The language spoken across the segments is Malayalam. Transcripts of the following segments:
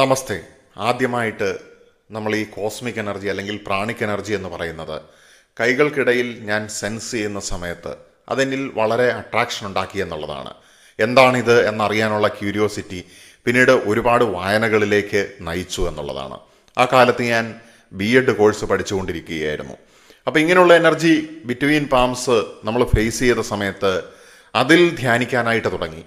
നമസ്തേ. ആദ്യമായിട്ട് നമ്മൾ ഈ കോസ്മിക് എനർജി അല്ലെങ്കിൽ പ്രാണിക് എനർജി എന്ന് പറയുന്നത് കൈകൾക്കിടയിൽ ഞാൻ സെൻസ് ചെയ്യുന്ന സമയത്ത് അതെന്നിൽ വളരെ അട്രാക്ഷൻ ഉണ്ടാക്കി എന്നുള്ളതാണ്. എന്താണിത് എന്നറിയാനുള്ള ക്യൂരിയോസിറ്റി പിന്നീട് ഒരുപാട് വായനകളിലേക്ക് നയിച്ചു എന്നുള്ളതാണ്. ആ കാലത്ത് ഞാൻ BEd കോഴ്സ് പഠിച്ചുകൊണ്ടിരിക്കുകയായിരുന്നു. അപ്പോൾ ഇങ്ങനെയുള്ള എനർജി ബിറ്റ്വീൻ പാംസ് നമ്മൾ ഫേസ് ചെയ്ത സമയത്ത് അതിൽ ധ്യാനിക്കാനായിട്ട് തുടങ്ങി.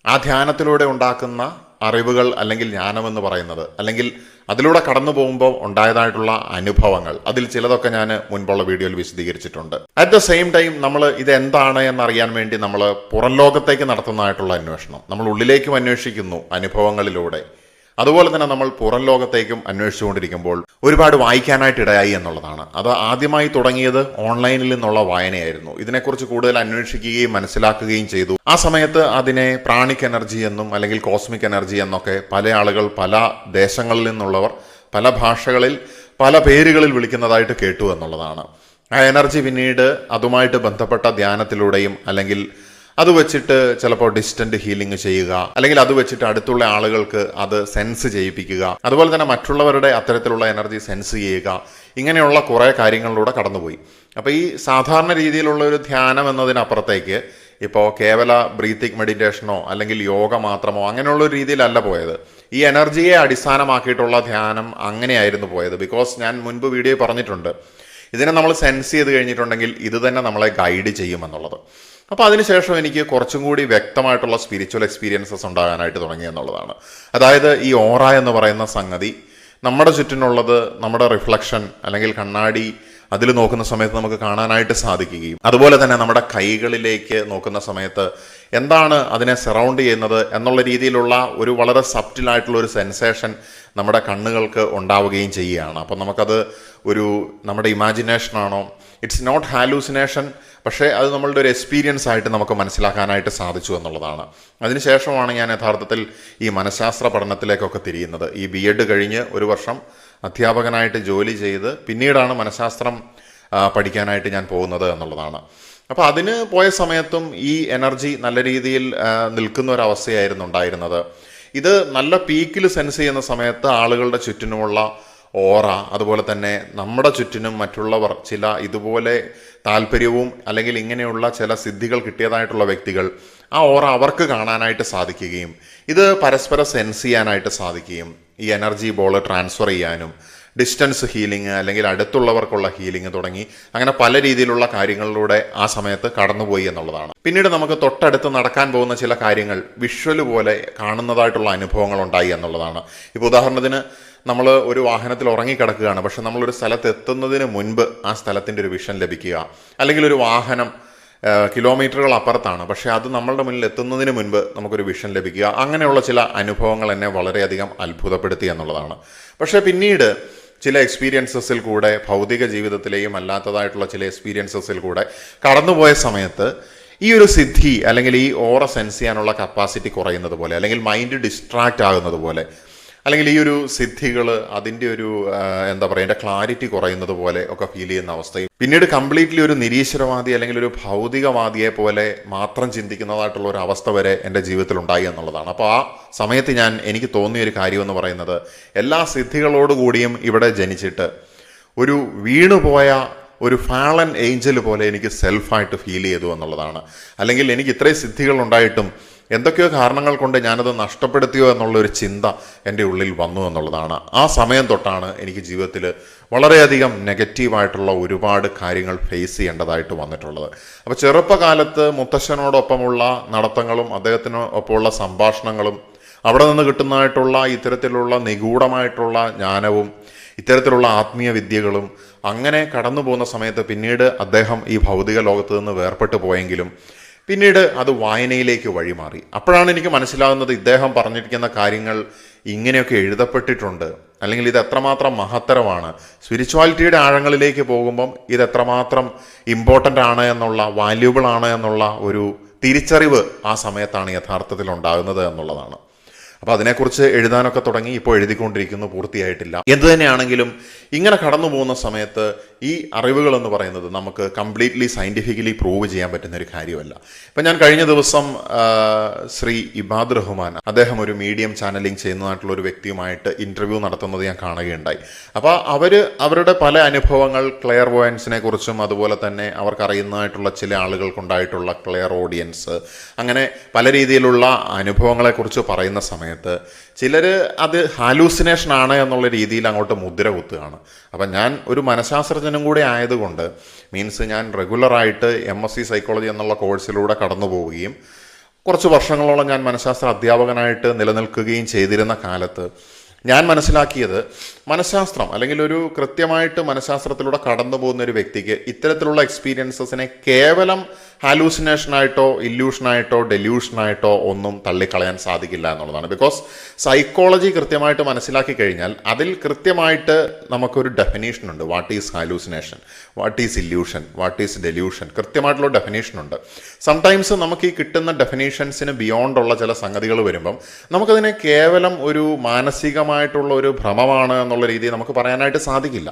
ആ ധ്യാനത്തിലൂടെ ഉണ്ടാക്കുന്ന അറിവുകൾ അല്ലെങ്കിൽ ജ്ഞാനമെന്ന് പറയുന്നത് അല്ലെങ്കിൽ അതിലൂടെ കടന്നു പോകുമ്പോൾ ഉണ്ടായതായിട്ടുള്ള അനുഭവങ്ങൾ, അതിൽ ചിലതൊക്കെ ഞാൻ മുൻപുള്ള വീഡിയോയിൽ വിശദീകരിച്ചിട്ടുണ്ട്. അറ്റ് ദ സെയിം ടൈം നമ്മൾ ഇത് എന്താണ് എന്നറിയാൻ വേണ്ടി നമ്മൾ പുറം ലോകത്തേക്ക് നടത്തുന്നതായിട്ടുള്ള അന്വേഷണം, നമ്മൾ ഉള്ളിലേക്കും അന്വേഷിക്കുന്നു അനുഭവങ്ങളിലൂടെ. അതുപോലെ തന്നെ നമ്മൾ പുറം ലോകത്തേക്കും അന്വേഷിച്ചുകൊണ്ടിരിക്കുമ്പോൾ ഒരുപാട് വായിക്കാനായിട്ട് ഇടയായി എന്നുള്ളതാണ്. അത് ആദ്യമായി തുടങ്ങിയത് ഓൺലൈനിൽ നിന്നുള്ള വായനയായിരുന്നു. ഇതിനെക്കുറിച്ച് കൂടുതൽ അന്വേഷിക്കുകയും മനസ്സിലാക്കുകയും ചെയ്തു. ആ സമയത്ത് അതിനെ പ്രാണിക് എനർജി എന്നും അല്ലെങ്കിൽ കോസ്മിക് എനർജി എന്നൊക്കെ പല ആളുകൾ, പല ദേശങ്ങളിൽ നിന്നുള്ളവർ പല ഭാഷകളിൽ പല പേരുകളിൽ വിളിക്കുന്നതായിട്ട് കേട്ടു എന്നുള്ളതാണ്. ആ എനർജി പിന്നീട് അതുമായിട്ട് ബന്ധപ്പെട്ട ധ്യാനത്തിലൂടെയും അല്ലെങ്കിൽ അത് വെച്ചിട്ട് ചിലപ്പോൾ ഡിസ്റ്റന്റ് ഹീലിംഗ് ചെയ്യുക, അല്ലെങ്കിൽ അത് വെച്ചിട്ട് അടുത്തുള്ള ആളുകൾക്ക് അത് സെൻസ് ചെയ്യിപ്പിക്കുക, അതുപോലെ തന്നെ മറ്റുള്ളവരുടെ അത്തരത്തിലുള്ള എനർജി സെൻസ് ചെയ്യുക, ഇങ്ങനെയുള്ള കുറേ കാര്യങ്ങളിലൂടെ കടന്നുപോയി. അപ്പോൾ ഈ സാധാരണ രീതിയിലുള്ള ഒരു ധ്യാനം എന്നതിനപ്പുറത്തേക്ക് ഇപ്പോൾ കേവല ബ്രീത്തിങ് മെഡിറ്റേഷനോ അല്ലെങ്കിൽ യോഗ മാത്രമോ അങ്ങനെയുള്ള ഒരു രീതിയിലല്ല പോയത്. ഈ എനർജിയെ അടിസ്ഥാനമാക്കിയിട്ടുള്ള ധ്യാനം അങ്ങനെയായിരുന്നു പോയത്. ബിക്കോസ് ഞാൻ മുൻപ് വീഡിയോ പറഞ്ഞിട്ടുണ്ട്, ഇതിനെ നമ്മൾ സെൻസ് ചെയ്ത് കഴിഞ്ഞിട്ടുണ്ടെങ്കിൽ ഇത് തന്നെ നമ്മളെ ഗൈഡ് ചെയ്യുമെന്നുള്ളത്. അപ്പോൾ അതിനുശേഷം എനിക്ക് കുറച്ചും കൂടി വ്യക്തമായിട്ടുള്ള സ്പിരിച്വൽ എക്സ്പീരിയൻസസ് ഉണ്ടാകാനായിട്ട് തുടങ്ങി എന്നുള്ളതാണ്. അതായത് ഈ ഓറ എന്ന് പറയുന്ന സംഗതി നമ്മുടെ ചുറ്റിനുള്ളത് നമ്മുടെ റിഫ്ലക്ഷൻ അല്ലെങ്കിൽ കണ്ണാടി അതിൽ നോക്കുന്ന സമയത്ത് നമുക്ക് കാണാനായിട്ട് സാധിക്കുകയും അതുപോലെ തന്നെ നമ്മുടെ കൈകളിലേക്ക് നോക്കുന്ന സമയത്ത് എന്താണ് അതിനെ സറൗണ്ട് ചെയ്യുന്നത് എന്നുള്ള രീതിയിലുള്ള ഒരു വളരെ സബ്റ്റിലായിട്ടുള്ള ഒരു സെൻസേഷൻ നമ്മുടെ കണ്ണുകൾക്ക് ഉണ്ടാവുകയും ചെയ്യുകയാണ്. അപ്പം നമുക്കത് നമ്മുടെ ഇമാജിനേഷനാണോ, ഇറ്റ്സ് നോട്ട് ഹാലൂസിനേഷൻ, പക്ഷേ അത് നമ്മളുടെ ഒരു എക്സ്പീരിയൻസ് ആയിട്ട് നമുക്ക് മനസ്സിലാക്കാനായിട്ട് സാധിച്ചു എന്നുള്ളതാണ്. അതിനുശേഷമാണ് ഞാൻ യഥാർത്ഥത്തിൽ ഈ മനഃശാസ്ത്ര പഠനത്തിലേക്കൊക്കെ തിരിയുന്നത്. ഈ BEd കഴിഞ്ഞ് ഒരു വർഷം അധ്യാപകനായിട്ട് ജോലി ചെയ്ത് പിന്നീടാണ് മനഃശാസ്ത്രം പഠിക്കാനായിട്ട് ഞാൻ പോകുന്നത് എന്നുള്ളതാണ്. അപ്പോൾ അതിന് പോയ സമയത്തും ഈ എനർജി നല്ല രീതിയിൽ നിൽക്കുന്ന ഒരവസ്ഥയായിരുന്നു ഉണ്ടായിരുന്നത്. ഇത് നല്ല പീക്കിൽ സെൻസ് ചെയ്യുന്ന സമയത്ത് ആളുകളുടെ ചുറ്റിനുമുള്ള ഓറ, അതുപോലെ തന്നെ നമ്മുടെ ചുറ്റിനും മറ്റുള്ളവർ ചില ഇതുപോലെ താല്പര്യവും അല്ലെങ്കിൽ ഇങ്ങനെയുള്ള ചില സിദ്ധികൾ കിട്ടിയതായിട്ടുള്ള വ്യക്തികൾ, ആ ഓറ അവർക്ക് കാണാനായിട്ട് സാധിക്കുകയും ഇത് പരസ്പരം സെൻസ് ചെയ്യാനായിട്ട് സാധിക്കുകയും ഈ എനർജി ബോൾ ട്രാൻസ്ഫർ ചെയ്യാനും ഡിസ്റ്റൻസ് ഹീലിംഗ് അല്ലെങ്കിൽ അടുത്തുള്ളവർക്കുള്ള ഹീലിംഗ് തുടങ്ങി അങ്ങനെ പല രീതിയിലുള്ള കാര്യങ്ങളിലൂടെ ആ സമയത്ത് കടന്നുപോയി എന്നുള്ളതാണ്. പിന്നീട് നമുക്ക് തൊട്ടടുത്ത് നടക്കാൻ പോകുന്ന ചില കാര്യങ്ങൾ വിഷ്വൽ പോലെ കാണുന്നതായിട്ടുള്ള അനുഭവങ്ങൾ ഉണ്ടായി എന്നുള്ളതാണ്. ഇപ്പോൾ ഉദാഹരണത്തിന് നമ്മൾ ഒരു വാഹനത്തിൽ ഉറങ്ങിക്കിടക്കുകയാണ്, പക്ഷെ നമ്മളൊരു സ്ഥലത്ത് എത്തുന്നതിന് മുൻപ് ആ സ്ഥലത്തിൻ്റെ ഒരു വിഷൻ ലഭിക്കുക, അല്ലെങ്കിൽ ഒരു വാഹനം കിലോമീറ്ററുകൾ അപ്പുറത്താണ്, പക്ഷേ അത് നമ്മളുടെ മുന്നിൽ എത്തുന്നതിന് മുൻപ് നമുക്കൊരു വിഷൻ ലഭിക്കുക. അങ്ങനെയുള്ള ചില അനുഭവങ്ങൾ എന്നെ വളരെയധികം അത്ഭുതപ്പെടുത്തി എന്നുള്ളതാണ്. പക്ഷേ പിന്നീട് ചില എക്സ്പീരിയൻസസിൽ കൂടെ, ഭൗതിക ജീവിതത്തിലെയും അല്ലാത്തതായിട്ടുള്ള ചില എക്സ്പീരിയൻസസിൽ കൂടെ കടന്നുപോയ സമയത്ത് ഈ ഒരു സിദ്ധി അല്ലെങ്കിൽ ഈ ഓറ സെൻസ് ചെയ്യാനുള്ള കപ്പാസിറ്റി കുറയുന്നത് പോലെ, അല്ലെങ്കിൽ മൈൻഡ് ഡിസ്ട്രാക്റ്റ് ആകുന്നത് പോലെ, അല്ലെങ്കിൽ ഈ ഒരു സിദ്ധികൾ അതിൻ്റെ ഒരു എൻ്റെ ക്ലാരിറ്റി കുറയുന്നത് പോലെ ഒക്കെ ഫീൽ ചെയ്യുന്ന അവസ്ഥയും പിന്നീട് കംപ്ലീറ്റ്ലി ഒരു നിരീശ്വരവാദി അല്ലെങ്കിൽ ഒരു ഭൗതികവാദിയെ പോലെ മാത്രം ചിന്തിക്കുന്നതായിട്ടുള്ള ഒരു അവസ്ഥ വരെ എൻ്റെ ജീവിതത്തിൽ ഉണ്ടായി എന്നുള്ളതാണ്. അപ്പോൾ ആ സമയത്ത് എനിക്ക് തോന്നിയൊരു കാര്യമെന്ന് പറയുന്നത്, എല്ലാ സിദ്ധികളോടുകൂടിയും ഇവിടെ ജനിച്ചിട്ട് ഒരു വീണുപോയ ഒരു ഫാളൻ ഏഞ്ചൽ പോലെ എനിക്ക് സെൽഫായിട്ട് ഫീൽ ചെയ്തു എന്നുള്ളതാണ്. അല്ലെങ്കിൽ എനിക്ക് ഇത്രയും സിദ്ധികൾ ഉണ്ടായിട്ടും എന്തൊക്കെയോ കാരണങ്ങൾ കൊണ്ട് ഞാനത് നഷ്ടപ്പെടുത്തിയോ എന്നുള്ളൊരു ചിന്ത എൻ്റെ ഉള്ളിൽ വന്നു എന്നുള്ളതാണ്. ആ സമയം തൊട്ടാണ് എനിക്ക് ജീവിതത്തിൽ വളരെയധികം നെഗറ്റീവായിട്ടുള്ള ഒരുപാട് കാര്യങ്ങൾ ഫേസ് ചെയ്യേണ്ടതായിട്ട് വന്നിട്ടുള്ളത്. അപ്പോൾ ചെറുപ്പകാലത്ത് മുത്തശ്ശനോടൊപ്പമുള്ള നടത്തങ്ങളും അദ്ദേഹത്തിനൊപ്പമുള്ള സംഭാഷണങ്ങളും അവിടെ നിന്ന് കിട്ടുന്നതായിട്ടുള്ള ഇത്തരത്തിലുള്ള നിഗൂഢമായിട്ടുള്ള ജ്ഞാനവും ഇത്തരത്തിലുള്ള ആത്മീയ വിദ്യകളും അങ്ങനെ കടന്നു പോകുന്ന സമയത്ത് പിന്നീട് അദ്ദേഹം ഈ ഭൗതിക ലോകത്ത് നിന്ന് വേർപെട്ടു പോയെങ്കിലും പിന്നീട് അത് വായനയിലേക്ക് വഴിമാറി. അപ്പോഴാണ് എനിക്ക് മനസ്സിലാകുന്നത് ഇദ്ദേഹം പറഞ്ഞിരിക്കുന്ന കാര്യങ്ങൾ ഇങ്ങനെയൊക്കെ എഴുതപ്പെട്ടിട്ടുണ്ട്, അല്ലെങ്കിൽ ഇത് എത്രമാത്രം മഹത്തരമാണ്, സ്പിരിച്വാലിറ്റിയുടെ ആഴങ്ങളിലേക്ക് പോകുമ്പം ഇത് എത്രമാത്രം ഇമ്പോർട്ടൻ്റ് ആണ് എന്നുള്ള, വാല്യൂബിൾ ആണ് എന്നുള്ള ഒരു തിരിച്ചറിവ് ആ സമയത്താണ് യഥാർത്ഥത്തിൽ ഉണ്ടാകുന്നത് എന്നുള്ളതാണ്. അപ്പോൾ അതിനെക്കുറിച്ച് എഴുതാനൊക്കെ തുടങ്ങി, ഇപ്പോൾ എഴുതിക്കൊണ്ടിരിക്കുന്നു, പൂർത്തിയായിട്ടില്ല. എന്തു തന്നെയാണെങ്കിലും ഇങ്ങനെ കടന്നു പോകുന്ന സമയത്ത് ഈ അറിവുകൾ എന്ന് പറയുന്നത് നമുക്ക് കംപ്ലീറ്റ്ലി സയൻറ്റിഫിക്കലി പ്രൂവ് ചെയ്യാൻ പറ്റുന്ന ഒരു കാര്യമല്ല. ഇപ്പം ഞാൻ കഴിഞ്ഞ ദിവസം ശ്രീ ഇബാദ് റഹ്മാൻ, അദ്ദേഹം ഒരു മീഡിയം ചാനലിംഗ് ചെയ്യുന്നതായിട്ടുള്ള ഒരു വ്യക്തിയുമായിട്ട് ഇൻ്റർവ്യൂ നടത്തുന്നത് ഞാൻ കാണുകയുണ്ടായി. അപ്പോൾ അവരുടെ പല അനുഭവങ്ങൾ ക്ലെയർ വോയൻസിനെ കുറിച്ചും അതുപോലെ തന്നെ അവർക്കറിയുന്നതായിട്ടുള്ള ചില ആളുകൾക്കുണ്ടായിട്ടുള്ള ക്ലെയർ ഓഡിയൻസ്, അങ്ങനെ പല രീതിയിലുള്ള അനുഭവങ്ങളെക്കുറിച്ച് പറയുന്ന സമയത്ത് ചിലർ അത് ഹാലൂസിനേഷൻ ആണ് എന്നുള്ള രീതിയിൽ അങ്ങോട്ട് മുദ്ര കുത്തുകയാണ്. അപ്പം ഞാൻ ഒരു മനഃശാസ്ത്രജ്ഞനും കൂടെ ആയതുകൊണ്ട്, മീൻസ് ഞാൻ റെഗുലറായിട്ട് MSc സൈക്കോളജി എന്നുള്ള കോഴ്സിലൂടെ കടന്നു പോവുകയും കുറച്ച് വർഷങ്ങളോളം ഞാൻ മനഃശാസ്ത്ര അധ്യാപകനായിട്ട് നിലനിൽക്കുകയും ചെയ്തിരുന്ന കാലത്ത് ഞാൻ മനസ്സിലാക്കിയത്, മനഃശാസ്ത്രം അല്ലെങ്കിൽ ഒരു കൃത്യമായിട്ട് മനഃശാസ്ത്രത്തിലൂടെ കടന്നു പോകുന്ന ഒരു വ്യക്തിക്ക് ഇത്തരത്തിലുള്ള എക്സ്പീരിയൻസസിനെ കേവലം ഹാലൂസിനേഷനായിട്ടോ ഇല്യൂഷനായിട്ടോ ഡെല്യൂഷനായിട്ടോ ഒന്നും തള്ളിക്കളയാൻ സാധിക്കില്ല എന്നുള്ളതാണ്. ബിക്കോസ് സൈക്കോളജി കൃത്യമായിട്ട് മനസ്സിലാക്കി കഴിഞ്ഞാൽ അതിൽ കൃത്യമായിട്ട് നമുക്കൊരു ഡെഫിനേഷൻ ഉണ്ട്. What is hallucination, what is illusion, what is delusion, കൃത്യമായിട്ടുള്ള ഡെഫിനേഷൻ ഉണ്ട്. സംടൈംസ് നമുക്ക് ഈ കിട്ടുന്ന ഡെഫിനേഷൻസിന് ബിയോണ്ട് ഉള്ള ചില സംഗതികൾ വരുമ്പം നമുക്കതിനെ കേവലം ഒരു മാനസികമായിട്ടുള്ള ഒരു ഭ്രമമാണ് എന്നുള്ള രീതിയിൽ നമുക്ക് പറയാനായിട്ട് സാധിക്കില്ല.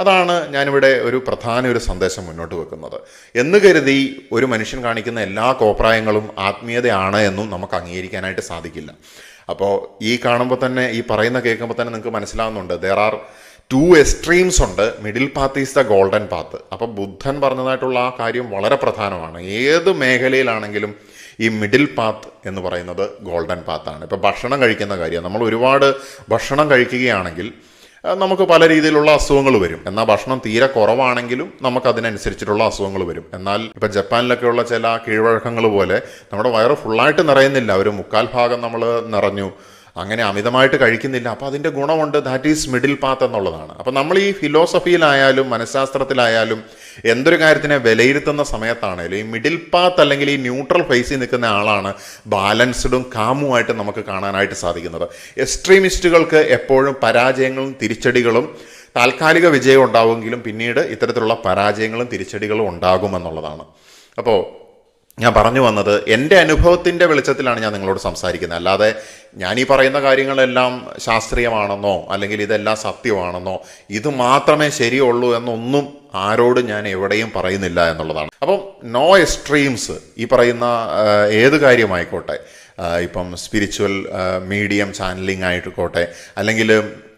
അതാണ് ഞാനിവിടെ ഒരു സന്ദേശം മുന്നോട്ട് വെക്കുന്നത്. എന്ന് കരുതി ഒരു മനുഷ്യൻ കാണിക്കുന്ന എല്ലാ കോപ്രായങ്ങളും ആത്മീയതയാണ് എന്നും നമുക്ക് അംഗീകരിക്കാനായിട്ട് സാധിക്കില്ല. അപ്പോൾ ഈ കാണുമ്പോൾ തന്നെ, ഈ പറയുന്ന കേൾക്കുമ്പോൾ തന്നെ നിങ്ങൾക്ക് മനസ്സിലാവുന്നുണ്ട്, ദർ ആർ 2 എക്സ്ട്രീംസ് ഉണ്ട്. Middle path is the golden path. അപ്പോൾ ബുദ്ധൻ പറഞ്ഞതായിട്ടുള്ള ആ കാര്യം വളരെ പ്രധാനമാണ്. ഏത് മേഖലയിലാണെങ്കിലും ഈ മിഡിൽ പാത്ത് എന്ന് പറയുന്നത് ഗോൾഡൻ പാത്താണ്. ഇപ്പോൾ ഭക്ഷണം കഴിക്കുന്ന കാര്യം, നമ്മൾ ഒരുപാട് ഭക്ഷണം കഴിക്കുകയാണെങ്കിൽ നമുക്ക് പല രീതിയിലുള്ള അസുഖങ്ങൾ വരും. എന്നാൽ ഭക്ഷണം തീരെ കുറവാണെങ്കിലും നമുക്കതിനനുസരിച്ചിട്ടുള്ള അസുഖങ്ങൾ വരും. എന്നാൽ ഇപ്പം ജപ്പാനിലൊക്കെയുള്ള ചില കീഴ്വഴക്കങ്ങൾ പോലെ നമ്മുടെ വയറ് ഫുള്ളായിട്ട് നിറയുന്നില്ല, ഒരു 1/4 ഭാഗം നമ്മൾ നിറഞ്ഞു, അങ്ങനെ അമിതമായിട്ട് കഴിക്കുന്നില്ല. അപ്പോൾ അതിൻ്റെ ഗുണമുണ്ട്. ദാറ്റ് ഈസ് മിഡിൽ പാത്ത് എന്നുള്ളതാണ്. അപ്പോൾ നമ്മൾ ഈ ഫിലോസഫിയിലായാലും മനഃശാസ്ത്രത്തിലായാലും എന്തൊരു കാര്യത്തിനെ വിലയിരുത്തുന്ന സമയത്താണേലും ഈ മിഡിൽ പാത്ത് അല്ലെങ്കിൽ ഈ ന്യൂട്രൽ ഫേസിൽ നിൽക്കുന്ന ആളാണ് ബാലൻസ്ഡും കാമുമായിട്ട് നമുക്ക് കാണാനായിട്ട് സാധിക്കുന്നത്. എക്സ്ട്രീമിസ്റ്റുകൾക്ക് എപ്പോഴും പരാജയങ്ങളും തിരിച്ചടികളും, താൽക്കാലിക വിജയം ഉണ്ടാവുമെങ്കിലും പിന്നീട് ഇത്തരത്തിലുള്ള പരാജയങ്ങളും തിരിച്ചടികളും ഉണ്ടാകുമെന്നുള്ളതാണ്. അപ്പോൾ ഞാൻ പറഞ്ഞു വന്നത്, എൻ്റെ അനുഭവത്തിൻ്റെ വെളിച്ചത്തിലാണ് ഞാൻ നിങ്ങളോട് സംസാരിക്കുന്നത്. അല്ലാതെ ഞാൻ ഈ പറയുന്ന കാര്യങ്ങളെല്ലാം ശാസ്ത്രീയമാണെന്നോ അല്ലെങ്കിൽ ഇതെല്ലാം സത്യമാണെന്നോ ഇത് മാത്രമേ ശരിയുള്ളൂ എന്നൊന്നും ആരോടും ഞാൻ എവിടെയും പറയുന്നില്ല എന്നുള്ളതാണ്. അപ്പം നോ എക്സ്ട്രീംസ്. ഈ പറയുന്ന ഏത് കാര്യമായിക്കോട്ടെ, ഇപ്പം സ്പിരിച്വൽ മീഡിയം ചാനലിംഗ് ആയിക്കോട്ടെ, അല്ലെങ്കിൽ